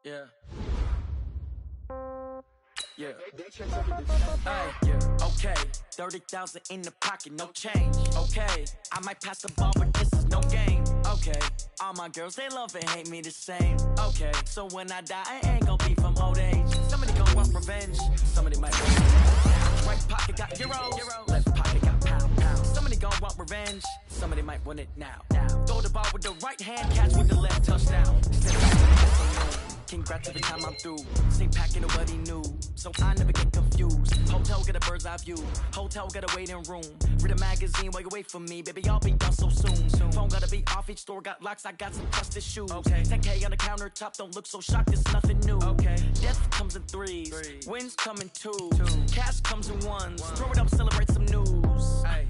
Yeah. Okay. 30,000 in the pocket, no change. Okay. I might pass the ball, but this is no game. Okay. All my girls, they love and hate me the same. Okay. So when I die, I ain't gonna be from old age. Somebody gonna want revenge. Somebody might want right pocket got euros. Left pocket got pound. Somebody gonna want revenge. Somebody might want it now. Throw the ball with the right hand, catch with the left touchdown. Congrats every time I'm through. Same packet of what he knew, so I never get confused. Hotel get a bird's eye view. Hotel got a waiting room. Read a magazine while you wait for me, baby. I'll be done so soon. Phone gotta be off. Each store got locks. I got some trusted shoes. Okay. 10K on the countertop. Don't look so shocked. It's nothing new. Okay. Death comes in threes. Wins come in twos. Cash comes in ones. Throw it up, celebrate some news. Ay.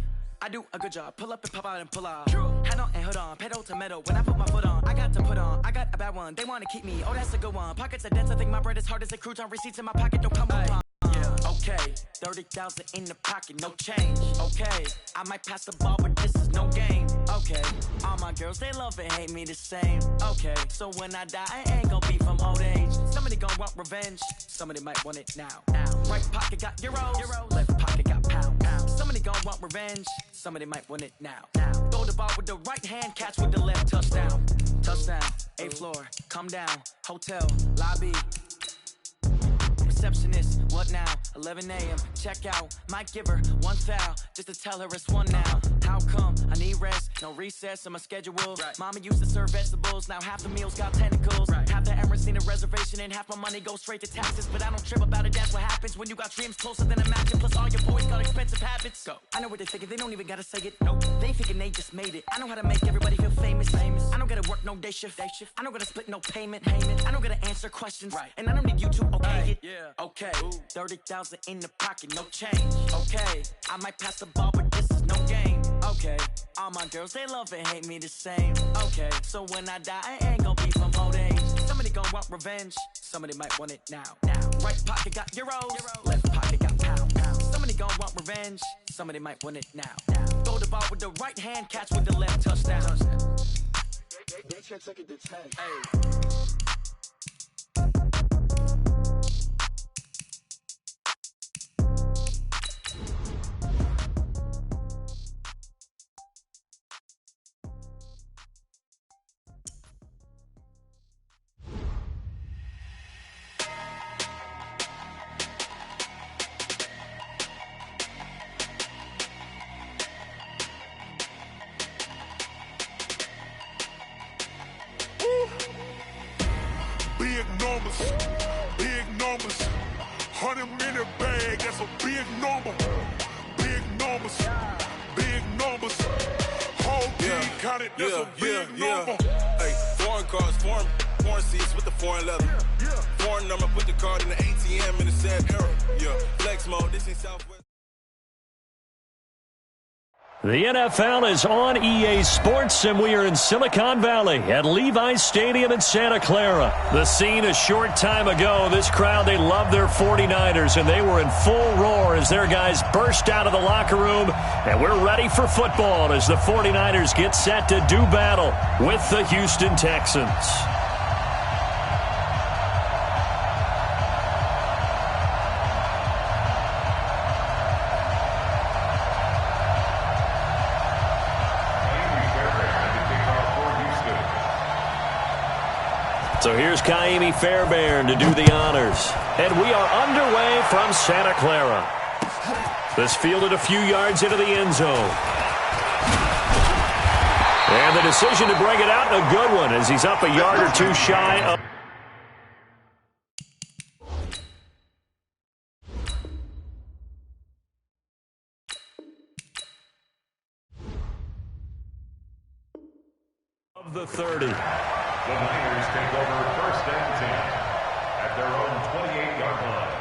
I do a good job. Pull up and pop out and pull off. Head on and hood on, pedal to metal. When I put my foot on, I got to put on. I got a bad one. They want to keep me. Oh, that's a good one. Pockets are dense. I think my bread is hard as a crouton. Receipts in my pocket don't come with palm. Yeah, okay. 30,000 in the pocket, no change. Okay, I might pass the ball, but this is no game. Okay, all my girls, they love and hate me the same. Okay, so when I die, I ain't gonna be from old age. Somebody gonna want revenge. Somebody might want it now. Right pocket got euros. Left pocket got pounds. Somebody gonna want revenge. Somebody might want it now. Throw the ball with the right hand, catch with the left. Touchdown. Touchdown. 8th floor. Come down. Hotel. Lobby. Receptionist, what now? 11 a.m. Check out. Might give her one foul just to tell her it's one now. How come? I need rest, no recess in my schedule. Right. Mama used to serve vegetables, now half the meals got tentacles. Right. Half the Emirates need a reservation and half my money goes straight to taxes. But I don't trip about it, that's what happens when you got dreams closer than a mansion. Plus all your boys got expensive habits. Go. I know what they're thinking, they don't even gotta say it. Nope. They thinking they just made it. I know how to make everybody feel famous. I don't gotta work no day shift. I don't gotta split no payment. I don't gotta answer questions. Right. And I don't need you to okay it. Yeah. Okay, 30,000 in the pocket, no change. Okay, I might pass the ball, but this is no game. Okay, all my girls, they love and hate me the same. Okay, so when I die, I ain't gonna be from old age. Somebody gonna want revenge. Somebody might want it now. Right pocket got euros. Left pocket got pounds. Somebody gonna want revenge. Somebody might want it now. Throw the ball with the right hand, catch with the left. Touchdown. They can't take it to 10. Hey. Big numbers, 100-minute bag, that's a big number. Big numbers, whole team counted, that's a big number. Hey, foreign cars, foreign seats with the foreign leather. Foreign number, put the card in the ATM in the sad era. Yeah, flex mode, this ain't Southwest. The NFL is on EA Sports, and we are in Silicon Valley at Levi's Stadium in Santa Clara. The scene a short time ago, this crowd, they love their 49ers, and they were in full roar as their guys burst out of the locker room, and we're ready for football as the 49ers get set to do battle with the Houston Texans. So here's Kaimi Fairbairn to do the honors. And we are underway from Santa Clara. This fielded a few yards into the end zone. And the decision to bring it out, a good one, as he's up a yard or two shy of... the 30. The Niners take over 1st and 10 at their own 28-yard line.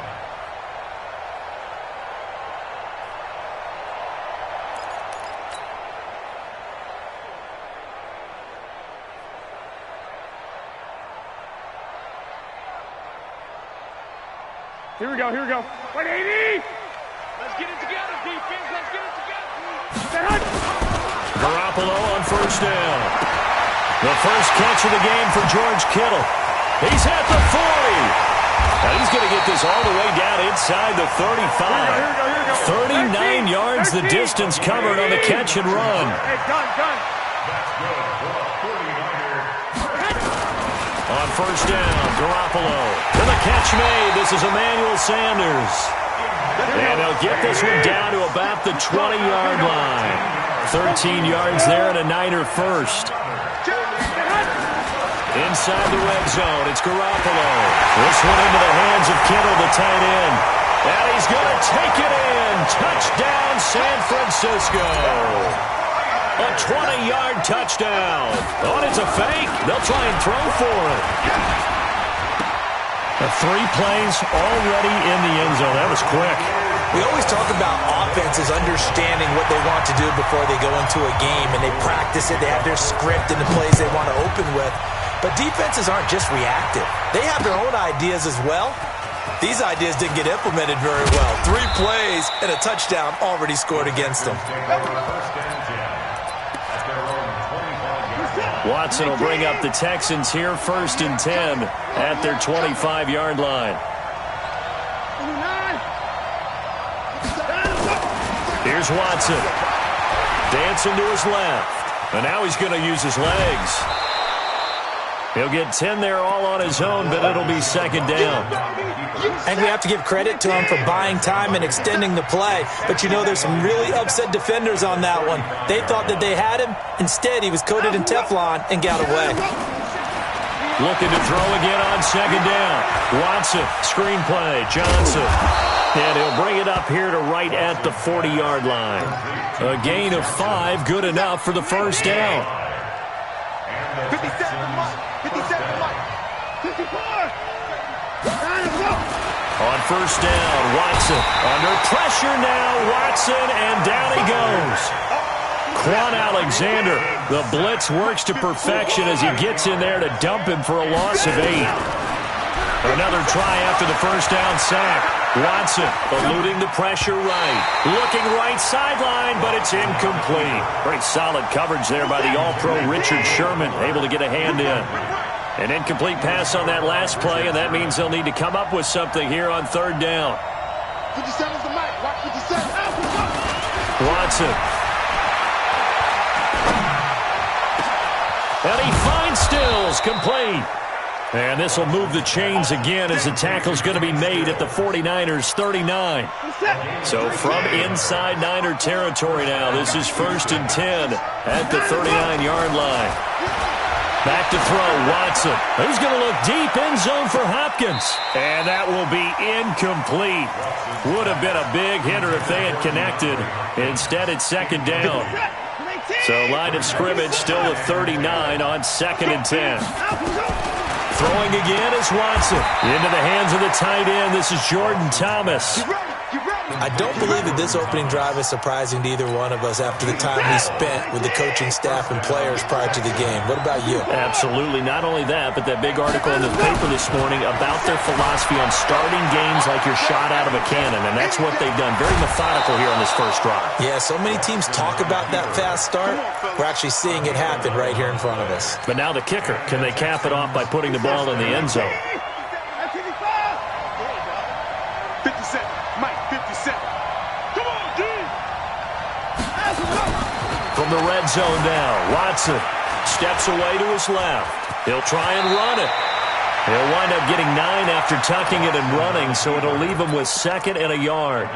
Here we go. 180! Let's get it together, defense. Let's get it together. Garoppolo on 1st down. The first catch of the game for George Kittle. He's at the 40. Now he's going to get this all the way down inside the 35. 39 yards the distance covered on the catch and run. Hey, done. That's good for a 49er. On 1st down, Garoppolo. To the catch made. This is Emmanuel Sanders. And they'll get this one down to about the 20-yard line. 13 yards there and a Niner first. Inside the red zone, it's Garoppolo. This one into the hands of Kittle, the tight end. And he's going to take it in. Touchdown, San Francisco. A 20-yard touchdown. Oh, it's a fake. They'll try and throw for it. 3 plays already in the end zone. That was quick. We always talk about offenses understanding what they want to do before they go into a game, and they practice it. They have their script and the plays they want to open with. But defenses aren't just reactive. They have their own ideas as well. These ideas didn't get implemented very well. 3 plays and a touchdown already scored against them. Watson will bring up the Texans here, 1st and 10 at their 25-yard line. Here's Watson. Dancing to his left. And now he's going to use his legs. He'll get 10 there all on his own, but it'll be 2nd down. And we have to give credit to him for buying time and extending the play. But, you know, there's some really upset defenders on that one. They thought that they had him. Instead, he was coated in Teflon and got away. Looking to throw again on 2nd down. Watson, screenplay, Johnson. And he'll bring it up here to right at the 40-yard line. A gain of 5, good enough for the 1st down. 57 Mike. 54. On 1st down, Watson under pressure now. Watson, and down he goes. Quan Alexander, the blitz works to perfection as he gets in there to dump him for a loss of 8. Another try after the 1st down sack. Watson eluding the pressure right. Looking right sideline, but it's incomplete. Very solid coverage there by the All-Pro Richard Sherman, able to get a hand in. An incomplete pass on that last play, and that means they'll need to come up with something here on 3rd down. 57's the mic. Watch 57. Watson. And he finds Stills, complete. And this will move the chains again as the tackle's going to be made at the 49ers' 39. So from inside Niner territory now, this is 1st and 10 at the 39-yard line. Back to throw, Watson. He's going to look deep, end zone for Hopkins. And that will be incomplete. Would have been a big hitter if they had connected. Instead, it's 2nd down. So line of scrimmage still the 39 on 2nd and 10. Throwing again is Watson. Into the hands of the tight end. This is Jordan Thomas. I don't believe that this opening drive is surprising to either one of us after the time we spent with the coaching staff and players prior to the game. What about you? Absolutely. Not only that, but that big article in the paper this morning about their philosophy on starting games like you're shot out of a cannon, and that's what they've done. Very methodical here on this first drive. Yeah, so many teams talk about that fast start. We're actually seeing it happen right here in front of us. But now the kicker. Can they cap it off by putting the ball in the end zone? 57. Mike, 57. Come on, D! From the red zone now, Watson steps away to his left. He'll try and run it. He'll wind up getting 9 after tucking it and running, so it'll leave him with 2nd and a yard.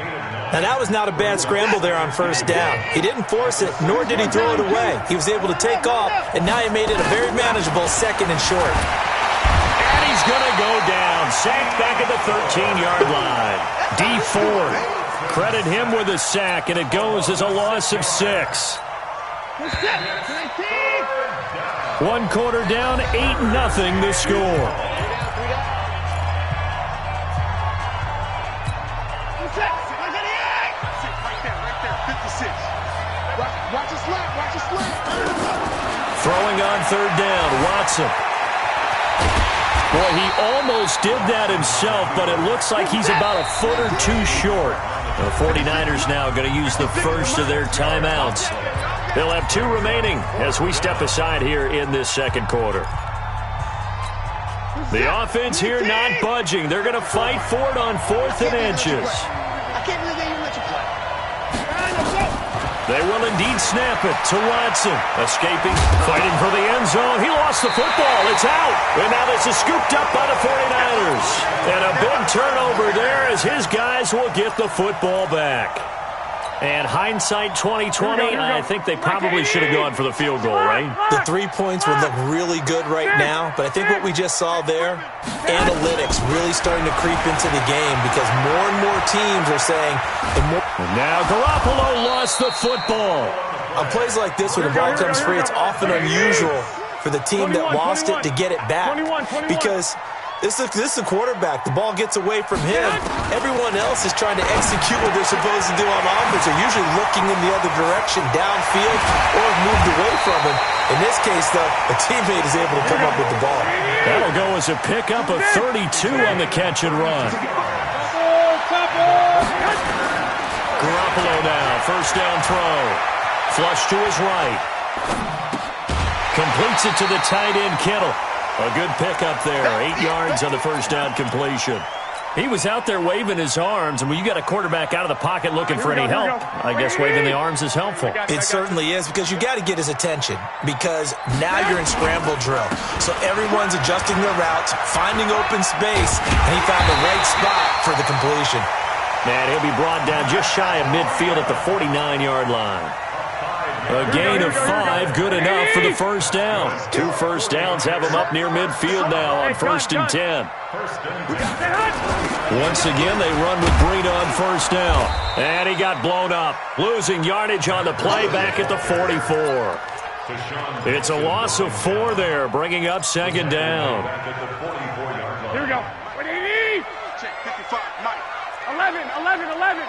Now, that was not a bad scramble there on 1st down. He didn't force it, nor did he throw it away. He was able to take off, and now he made it a very manageable 2nd and short. And he's going to go down. Sacked back at the 13-yard line. D Ford. Credit him with a sack, and it goes as a loss of 6. 1 quarter down, 8-0 the score. Watch his left, watch his left. Throwing on 3rd down, Watson. Boy, he almost did that himself, but it looks like he's about a foot or 2 short. The 49ers now going to use the first of their timeouts. They'll have 2 remaining as we step aside here in this 2nd quarter. The offense here not budging. They're going to fight for it on 4th and inches. I can't believe they even let you play. They will indeed snap it to Watson. Escaping, fighting for the end zone. He lost the football. It's out. And now this is scooped up by the 49ers. And a big turnover there as his guys will get the football back. And hindsight 2020, I think they probably should have gone for the field goal, right? The 3 points would look really good right now, but I think what we just saw there, analytics really starting to creep into the game because more and more teams are saying the more. And now Garoppolo lost the football. On plays like this, when the ball comes free, it's often unusual for the team that lost it to get it back because This is the quarterback. The ball gets away from him. Everyone else is trying to execute what they're supposed to do on offense. They're usually looking in the other direction, downfield, or moved away from him. In this case, though, a teammate is able to come up with the ball. That'll go as a pickup of 32 on the catch and run. Garoppolo now, first down throw. Flush to his right. Completes it to the tight end, Kittle. A good pickup there. 8 yards on the first down completion. He was out there waving his arms, and when you got a quarterback out of the pocket looking for any help, I guess waving the arms is helpful. It certainly is, because you got to get his attention, because now you're in scramble drill. So everyone's adjusting their routes, finding open space, and he found the right spot for the completion. And he'll be brought down just shy of midfield at the 49-yard line. A gain of 5, good enough for the first down. 2 first downs have him up near midfield now on 1st and 10. Once again, they run with Breida on first down. And he got blown up, losing yardage on the play back at the 44. It's a loss of 4 there, bringing up 2nd down. Here we go. 11.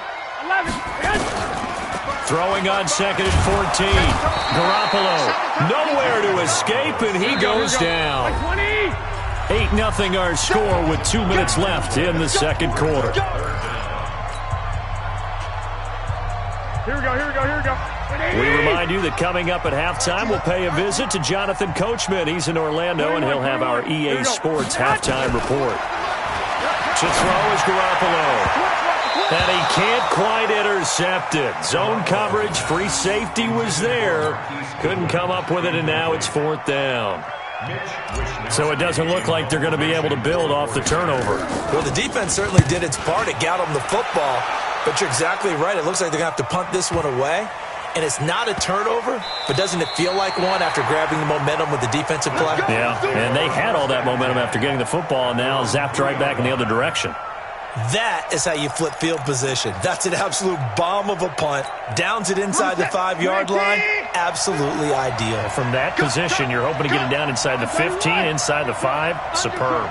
Throwing on 2nd and 14. Garoppolo nowhere to escape, and he goes down. 8-0 our score with 2 minutes left in the second quarter. Here we go. We remind you that coming up at halftime, we'll pay a visit to Jonathan Coachman. He's in Orlando, and he'll have our EA Sports halftime report. To throw is Garoppolo. And he can't quite intercept it. Zone coverage, free safety was there. Couldn't come up with it, and now it's 4th down. So it doesn't look like they're going to be able to build off the turnover. Well, the defense certainly did its part. It got them the football. But you're exactly right. It looks like they're going to have to punt this one away. And it's not a turnover, but doesn't it feel like one after grabbing the momentum with the defensive play? Yeah, and they had all that momentum after getting the football, and now zapped right back in the other direction. That is how you flip field position. That's an absolute bomb of a punt. Downs it inside the 5-yard line. Absolutely ideal. From that position, you're hoping to get it down inside the 15, inside the 5. Superb.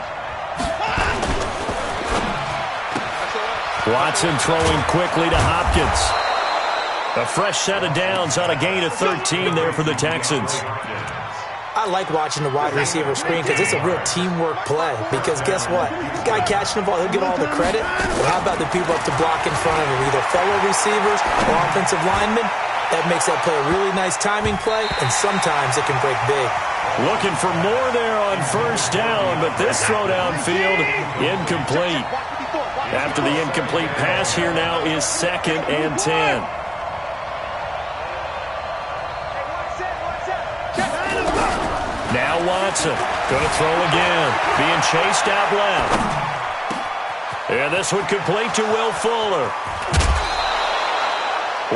Watson throwing quickly to Hopkins. A fresh set of downs on a gain of 13 there for the Texans. I like watching the wide receiver screen because it's a real teamwork play. Because guess what? The guy catching the ball, he'll get all the credit. But how about the people up to block in front of him, either fellow receivers or offensive linemen? That makes that play a really nice timing play, and sometimes it can break big. Looking for more there on first down, but this throw downfield, incomplete. After the incomplete pass, here now is 2nd and 10. Now Watson, going to throw again, being chased out left. And this one complete to Will Fuller.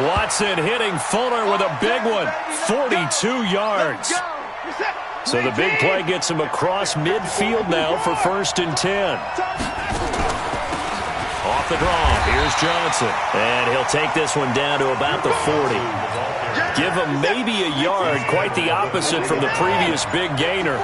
Watson hitting Fuller with a big one, 42 yards. So the big play gets him across midfield now for 1st and 10. Off the draw, here's Johnson. And he'll take this one down to about the 40. Give him maybe a yard, quite the opposite from the previous big gainer.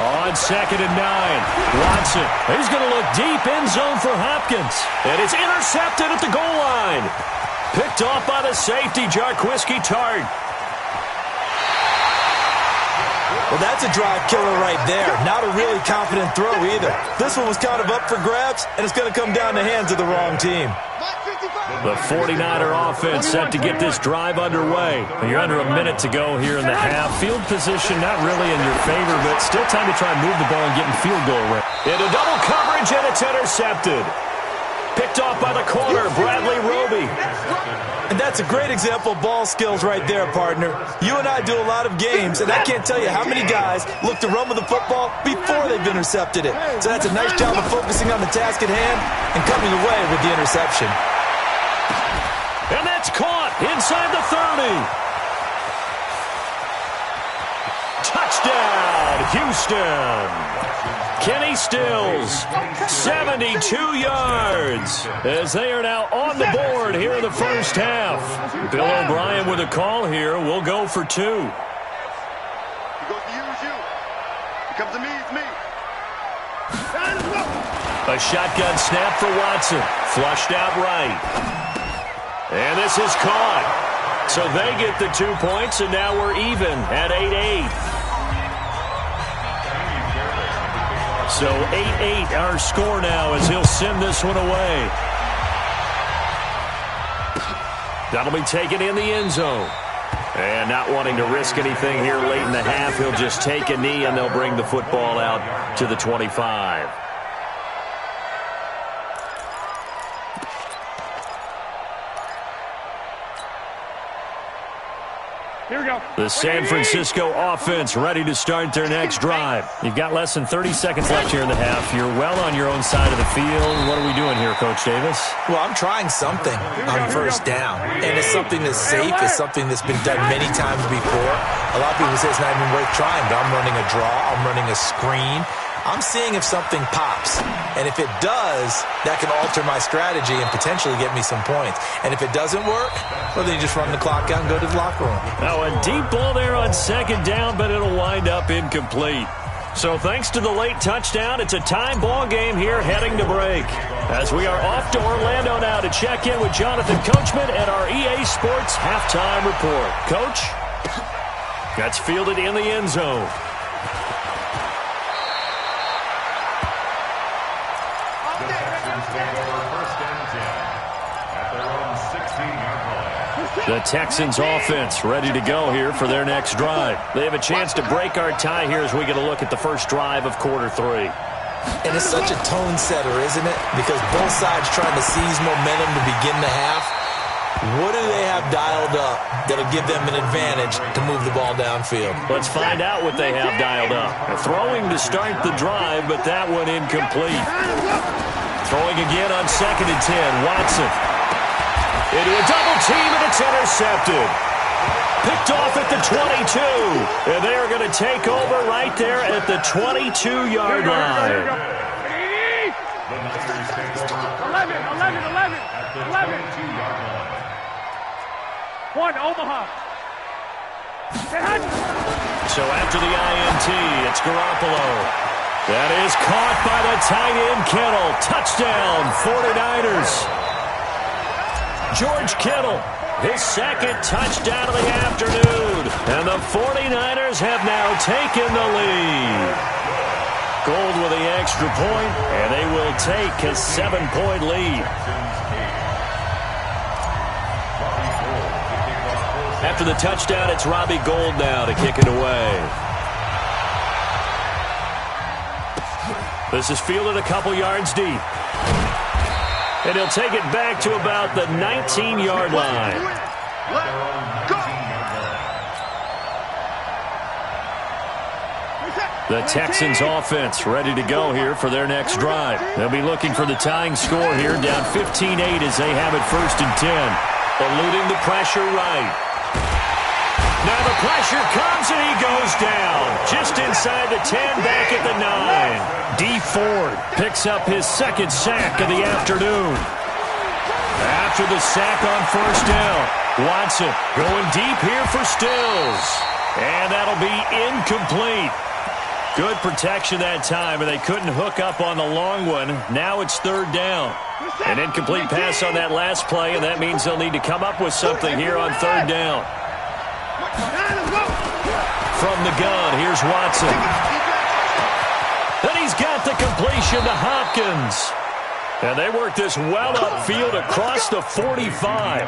On 2nd and 9, Watson. He's going to look deep end zone for Hopkins. And it's intercepted at the goal line. Picked off by the safety, Jarquiski Tart. Well, that's a drive killer right there. Not a really confident throw either. This one was kind of up for grabs, and it's going to come down the hands of the wrong team. The 49er offense set to get this drive underway. You're under a minute to go here in the half. Field position not really in your favor, but still time to try and move the ball and get in field goal range. Into double coverage, and it's intercepted. Picked off by the corner, Bradley Roby. And that's a great example of ball skills right there, partner. You and I do a lot of games, and I can't tell you how many guys look to run with the football before they've intercepted it. So that's a nice job of focusing on the task at hand and coming away with the interception. And that's caught inside the 30. Touchdown, Houston. Kenny Stills, 72 yards, as they are now on the board here in the first half. Bill O'Brien with a call here. We'll go for 2. He goes to you, it's you. He comes to me, it's me. A shotgun snap for Watson. Flushed out right. And this is caught. So they get the 2 points, and now we're even at 8-8. So 8-8 our score now as he'll send this one away. That'll be taken in the end zone. And not wanting to risk anything here late in the half, he'll just take a knee, and they'll bring the football out to the 25. Here we go. The San Francisco offense ready to start their next drive. You've got less than 30 seconds left here in the half. You're well on your own side of the field. What are we doing here, Coach Davis? Well, I'm trying something on first down. And it's something that's safe. It's something that's been done many times before. A lot of people say it's not even worth trying, but I'm running a draw. I'm running a screen. I'm seeing if something pops. And if it does, that can alter my strategy and potentially get me some points. And if it doesn't work, well, then you just run the clock out and go to the locker room. Now, a deep ball there on second down, but it'll wind up incomplete. So thanks to the late touchdown, it's a tie ball game here heading to break. As we are off to Orlando now to check in with Jonathan Coachman at our EA Sports Halftime Report. Coach, that's fielded in the end zone. The Texans offense ready to go here for their next drive. They have a chance to break our tie here as we get a look at the first drive of quarter 3. And it's such a tone setter, isn't it? Because both sides trying to seize momentum to begin the half. What do they have dialed up that'll give them an advantage to move the ball downfield? Let's find out what they have dialed up. Throwing to start the drive, but that one incomplete. Throwing again on 2nd and 10. Watson. Into a double team, and it's intercepted. Picked off at the 22. And they are going to take over right there at the 22-yard line. 11. 1, Omaha. So after the INT, it's Garoppolo. That is caught by the tight end Kittle. Touchdown, 49ers. George Kittle, his second touchdown of the afternoon. And the 49ers have now taken the lead. Gold with the extra point, and they will take a 7-point lead. After the touchdown, it's Robbie Gould now to kick it away. This is fielded a couple yards deep. And he'll take it back to about the 19-yard line. The Texans offense ready to go here for their next drive. They'll be looking for the tying score here, down 15-8 as they have it 1st and 10. Eluding the pressure right. Now the pressure comes and he goes down. Just inside the 10, back at the 9. D. Ford picks up his second sack of the afternoon. After the sack on 1st down, Watson going deep here for Stills. And that'll be incomplete. Good protection that time, and they couldn't hook up on the long one. Now it's 3rd down. An incomplete pass on that last play, and that means they'll need to come up with something here on 3rd down. From the gun, here's Watson. Then he's got the completion to Hopkins. And they work this well upfield across the 45.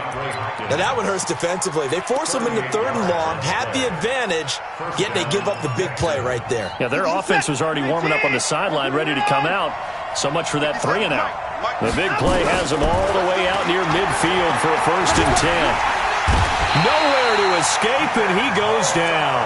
Now that one hurts defensively. They force them into 3rd and long, had the advantage, yet they give up the big play right there. Yeah, their offense was already warming up on the sideline, ready to come out. So much for that 3 and out. The big play has them all the way out near midfield for a 1st and 10. Nowhere to escape, and he goes down.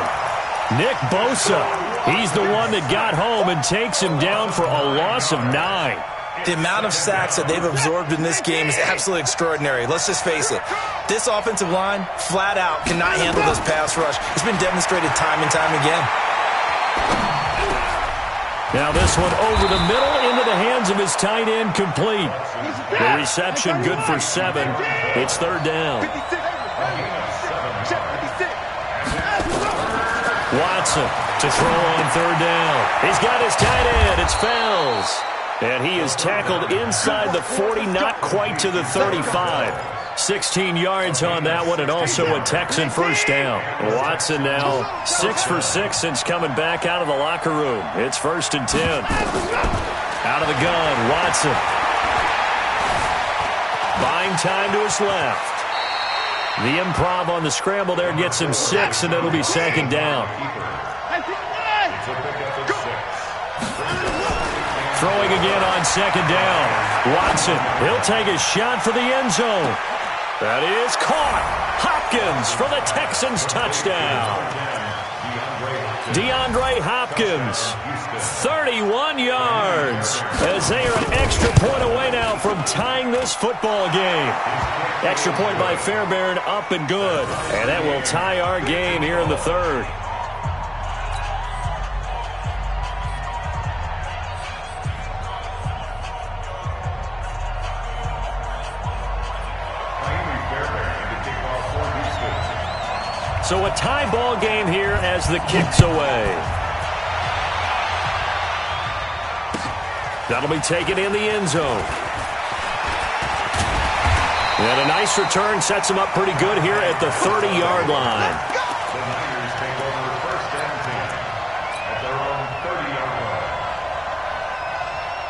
Nick Bosa, he's the one that got home and takes him down for a loss of 9. The amount of sacks that they've absorbed in this game is absolutely extraordinary. Let's just face it. This offensive line, flat out, cannot handle this pass rush. It's been demonstrated time and time again. Now this one over the middle into the hands of his tight end, complete. The reception good for 7. It's 3rd down. Watson to throw on third down. He's got his tight end. It's Fells. And he is tackled inside the 40, not quite to the 35. 16 yards on that one, and also a Texan first down. Watson now 6 for 6 since coming back out of the locker room. It's 1st and 10. Out of the gun, Watson. Buying time to his left. The improv on the scramble there gets him 6, and it'll be 2nd down. Throwing again on 2nd down. Watson, he'll take a shot for the end zone. That is caught. Hopkins for the Texans touchdown. DeAndre Hopkins, 31 yards, as they are an extra point away now from tying this football game. Extra point by Fairbairn, up and good. And that will tie our game here in the 3rd. So a tie ball game here as the kick's away. That'll be taken in the end zone. And a nice return sets him up pretty good here at the 30-yard line. The Niners take over 1st and 10 at their own 30-yard line.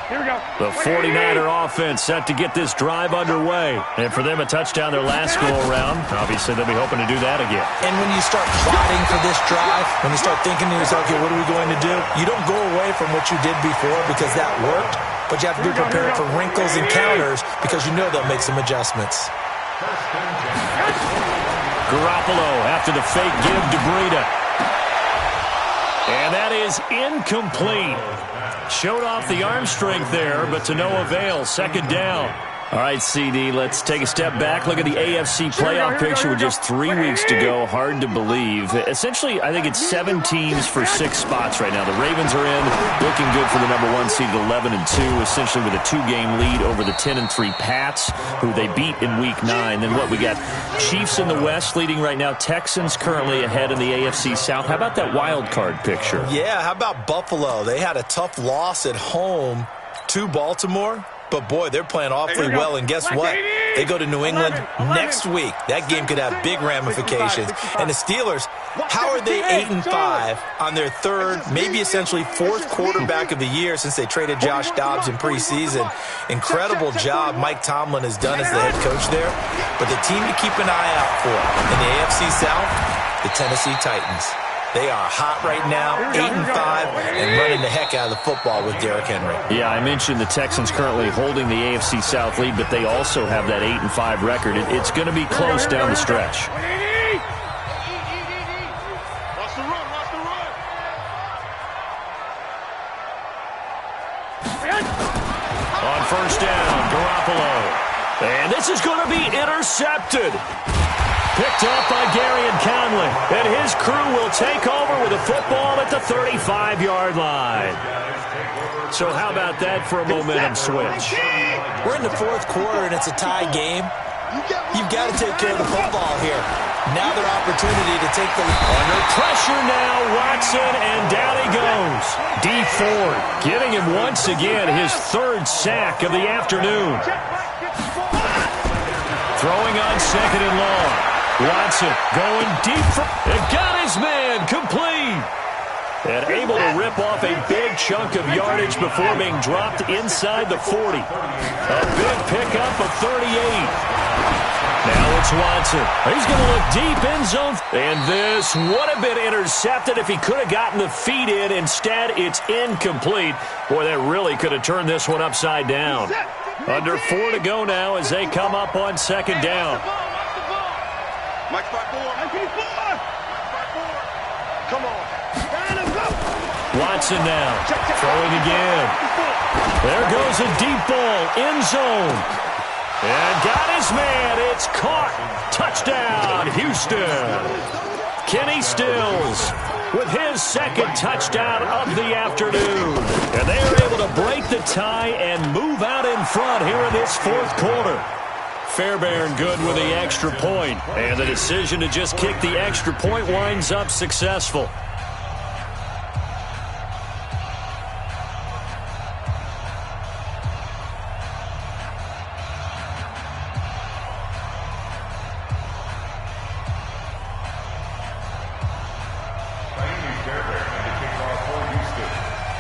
Here we go. The 49er offense set to get this drive underway. And for them, a touchdown their last go-around. Obviously, they'll be hoping to do that again. And when you start plotting for this drive, when you start thinking to yourself, okay, what are we going to do? You don't go away from what you did before because that worked, but you have to be prepared for wrinkles and counters because you know they'll make some adjustments. Garoppolo after the fake give to Breida. And that is incomplete. Showed off the arm strength there, but to no avail. 2nd down. All right, CD, let's take a step back. Look at the AFC playoff picture with just 3 weeks to go. Hard to believe. Essentially, I think it's 7 teams for 6 spots right now. The Ravens are in, looking good for the number 1 seed at 11-2, essentially with a 2-game lead over the 10-3 Pats, who they beat in Week 9. Then what, we got Chiefs in the West leading right now. Texans currently ahead in the AFC South. How about that wild card picture? Yeah, how about Buffalo? They had a tough loss at home to Baltimore. But, boy, they're playing awfully well, and guess what? They go to New England next week. That game could have big ramifications. And the Steelers, how are they 8-5 on their 3rd, maybe essentially 4th quarterback of the year since they traded Josh Dobbs in preseason? Incredible job Mike Tomlin has done as the head coach there. But the team to keep an eye out for in the AFC South, the Tennessee Titans. They are hot right now, 8-5, and running the heck out of the football with Derrick Henry. Yeah, I mentioned the Texans currently holding the AFC South lead, but they also have that 8-5 record. It's going to be close down the stretch. Watch the run, watch the run. On 1st down, Garoppolo. And this is going to be intercepted. Picked up by Gary and Conley. And his crew will take over with a football at the 35-yard line. So how about that for a momentum switch? We're in the 4th quarter, and it's a tie game. You've got to take care of the football here. Now their opportunity to take the lead. Under pressure now, Watson, and down he goes. D. Ford giving him once again his 3rd sack of the afternoon. Throwing on 2nd and long. Watson going deep for... It got his man complete. And able to rip off a big chunk of yardage before being dropped inside the 40. A big pickup of 38. Now it's Watson. He's going to look deep in zone. And this would have been intercepted if he could have gotten the feet in. Instead, it's incomplete. Boy, that really could have turned this one upside down. Under 4 to go now as they come up on 2nd down. Mike 5-4. Come on. Watson now. Throwing again. There goes a deep ball. End zone. And got his man. It's caught. Touchdown, Houston. Kenny Stills with his 2nd touchdown of the afternoon. And they are able to break the tie and move out in front here in this 4th quarter. Fairbairn good with the extra point. And the decision to just kick the extra point winds up successful.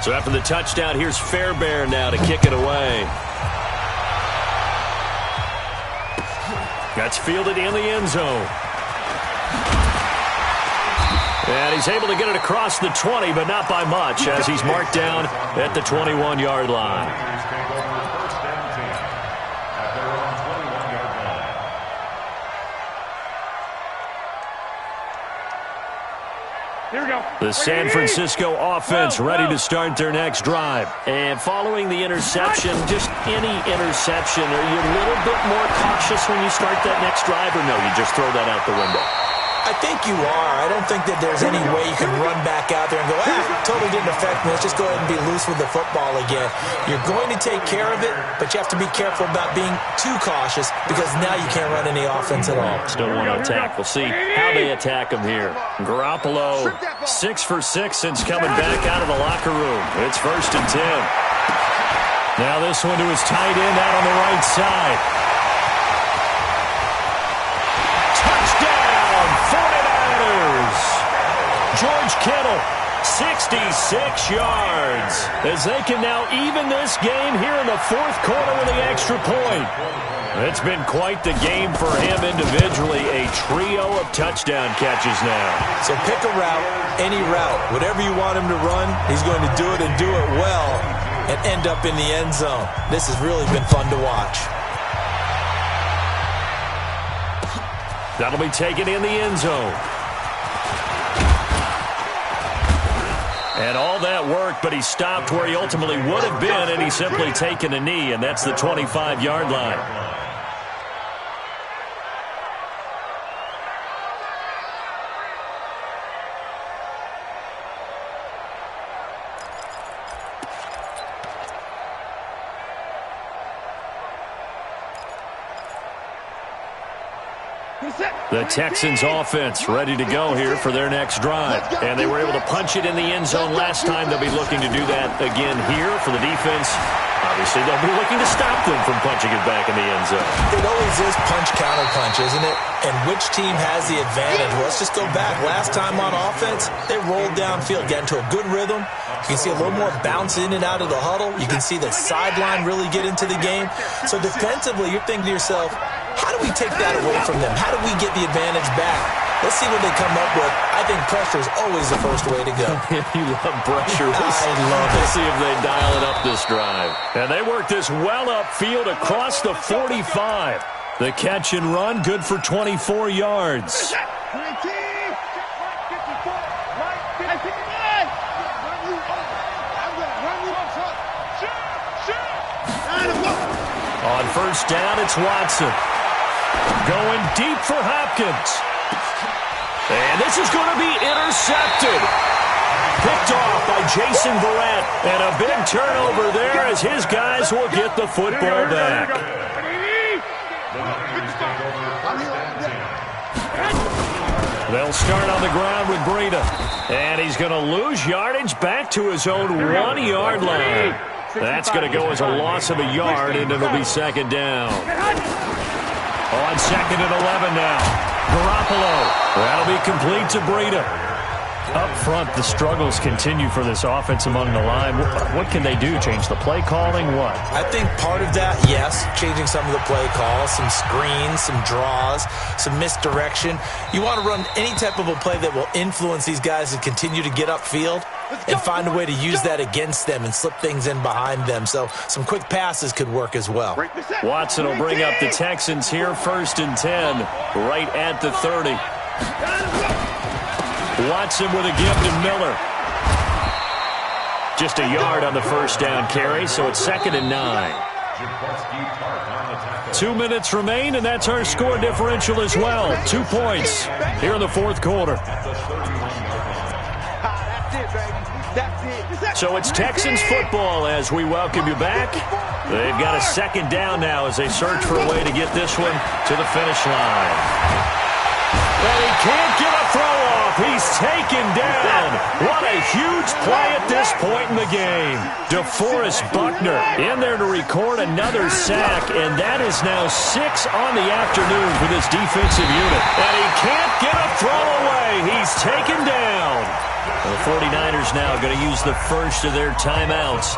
So after the touchdown, here's Fairbairn now to kick it away. That's fielded in the end zone. And he's able to get it across the 20, but not by much, as he's marked down at the 21-yard line. Here we go. The San Francisco offense ready to start their next drive. And following the interception, just any interception, are you a little bit more cautious when you start that next drive, or no, you just throw that out the window? I think you are. I don't think that there's any way you can run back out there and go, totally didn't affect me. Let's just go ahead and be loose with the football again. You're going to take care of it, but you have to be careful about being too cautious because now you can't run any offense at all. Still want to attack. We'll see how they attack him here. Garoppolo, 6 for 6 since coming back out of the locker room. It's 1st and 10. Now this one to his tight end out on the right side. George Kittle, 66 yards, as they can now even this game here in the 4th quarter with the extra point. It's been quite the game for him individually, a trio of touchdown catches now. So pick a route, any route, whatever you want him to run, he's going to do it and do it well and end up in the end zone. This has really been fun to watch. That'll be taken in the end zone. And all that worked, but he stopped where he ultimately would have been, and he's simply taken a knee, and that's the 25-yard line. The Texans offense ready to go here for their next drive. And they were able to punch it in the end zone last time. They'll be looking to do that again here for the defense. Obviously, they'll be looking to stop them from punching it back in the end zone. It always is punch-counter-punch, isn't it? And which team has the advantage? Well, let's just go back. Last time on offense, they rolled downfield, got into a good rhythm. You can see a little more bounce in and out of the huddle. You can see the sideline really get into the game. So defensively, you're thinking to yourself, how do we take that away from them? How do we get the advantage back? Let's see what they come up with. I think pressure is always the first way to go. You love pressure. I love it. We'll see if they dial it up this drive. And they work this well upfield across the 45. The catch and run, good for 24 yards. On 1st down, it's Watson. Going deep for Hopkins. And this is going to be intercepted. Picked off by Jason Verrett. And a big turnover there as his guys will get the football back. They'll start on the ground with Breida. And he's going to lose yardage back to his own 1-yard line. That's going to go as a loss of a yard, and it'll be 2nd down. On 2nd and 11 now. Garoppolo. That'll be complete to Breida. Up front, the struggles continue for this offense among the line. What can they do? Change the play calling? What? I think part of that, yes, changing some of the play calls, some screens, some draws, some misdirection. You want to run any type of a play that will influence these guys to continue to get upfield and find a way to use that against them and slip things in behind them. So some quick passes could work as well. Watson will bring up the Texans here, 1st and 10, right at the 30. Watson with a give to Miller. Just a yard on the 1st down carry, so it's 2nd and 9. 2 minutes remain, and that's our score differential as well. 2 points here in the 4th quarter. So it's Texans football as we welcome you back. They've got a 2nd down now as they search for a way to get this one to the finish line. But he can't get a throw off. He's taken down. What a huge play at this point in the game. DeForest Buckner in there to record another sack, and that is now 6 on the afternoon for this defensive unit. And he can't get a throw away. He's taken down. The 49ers now going to use the first of their timeouts,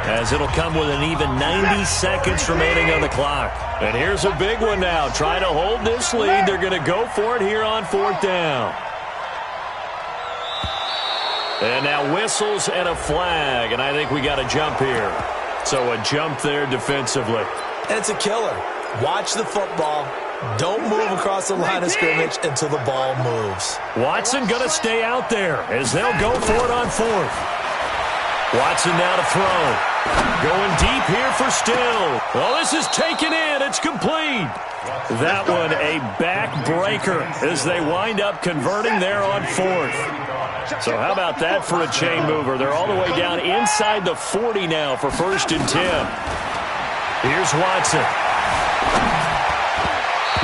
as it'll come with an even 90 seconds remaining on the clock. And here's a big one now. Trying to hold this lead. They're going to go for it here on 4th down. And now whistles and a flag, and I think we got a jump here. So a jump there defensively. And it's a killer. Watch the football. Don't move across the line of scrimmage until the ball moves. Watson going to stay out there as they'll go for it on 4th. Watson now to throw. Going deep here for Still. Oh, this is taken in. It's complete. That one a backbreaker as they wind up converting there on 4th. So how about that for a chain mover? They're all the way down inside the 40 now for 1st and 10. Here's Watson.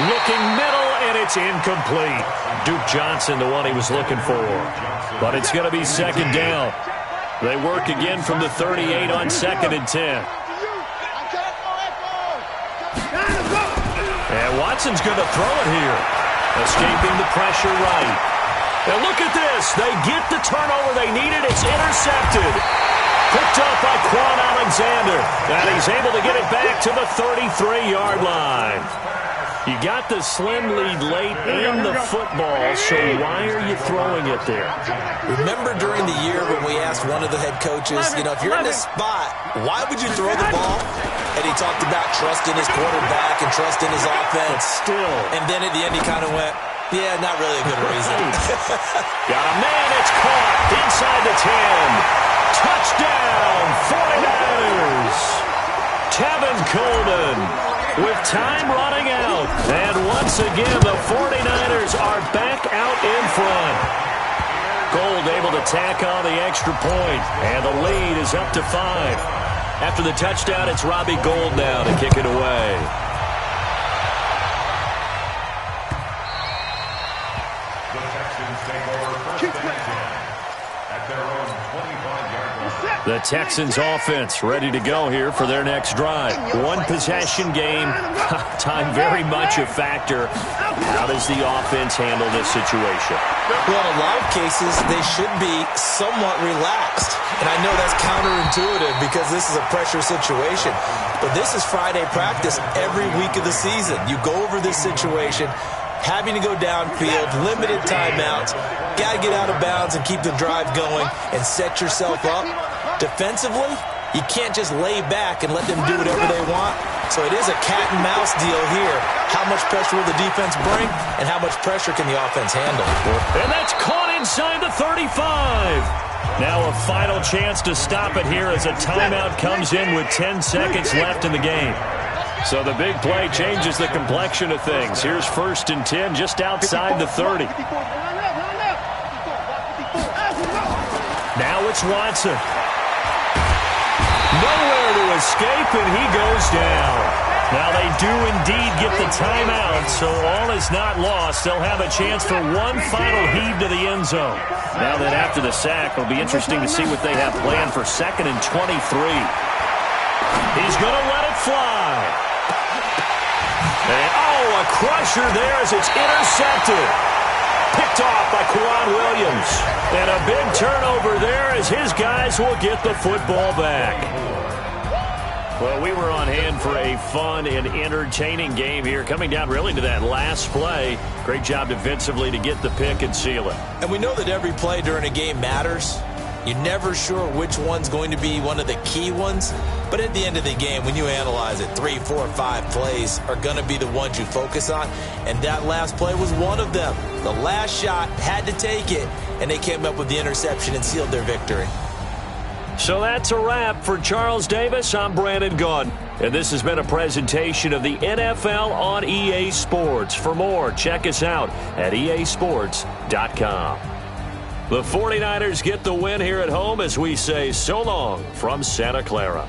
Looking middle, and it's incomplete. Duke Johnson, the one he was looking for. But it's going to be 2nd down. They work again from the 38 on 2nd and 10. And Watson's going to throw it here. Escaping the pressure right. And look at this. They get the turnover they needed. It's intercepted. Picked up by Quan Alexander. And he's able to get it back to the 33-yard line. You got the slim lead late in the football, so why are you throwing it there? Remember during the year when we asked one of the head coaches, if you're in this spot, why would you throw the ball? And he talked about trusting his quarterback and trusting his offense. But still. And then at the end he kind of went, yeah, not really a good reason. Got a man, it's caught inside the 10. Touchdown, 49ers. Tevin Coleman. With time running out. And once again, the 49ers are back out in front. Gold able to tack on the extra point. And the lead is up to 5. After the touchdown, it's Robbie Gould now to kick it away. The Texans take over 1st and 10 at their own 25-yard line. The Texans offense ready to go here for their next drive. One possession game. Time very much a factor. How does the offense handle this situation? Well, in a lot of cases, they should be somewhat relaxed. And I know that's counterintuitive because this is a pressure situation. But this is Friday practice every week of the season. You go over this situation, having to go downfield, limited timeouts, got to get out of bounds and keep the drive going and set yourself up. Defensively, you can't just lay back and let them do whatever they want. So it is a cat and mouse deal here. How much pressure will the defense bring and how much pressure can the offense handle? And that's caught inside the 35. Now a final chance to stop it here as a timeout comes in with 10 seconds left in the game. So the big play changes the complexion of things. Here's 1st and 10 just outside the 30. Now it's Watson. Nowhere to escape, and he goes down. Now they do indeed get the timeout, so all is not lost. They'll have a chance for one final heave to the end zone. Now that after the sack, it'll be interesting to see what they have planned for 2nd and 23. He's going to let it fly. And, a crusher there as it's intercepted. Picked off by Quan Williams. And a big turnover there as his guys will get the football back. Well, we were on hand for a fun and entertaining game here. Coming down really to that last play. Great job defensively to get the pick and seal it. And we know that every play during a game matters. You're never sure which one's going to be one of the key ones. But at the end of the game, when you analyze it, 3, 4, 5 plays are going to be the ones you focus on. And that last play was one of them. The last shot had to take it, and they came up with the interception and sealed their victory. So that's a wrap for Charles Davis. I'm Brandon Gaudin. And this has been a presentation of the NFL on EA Sports. For more, check us out at easports.com. The 49ers get the win here at home as we say so long from Santa Clara.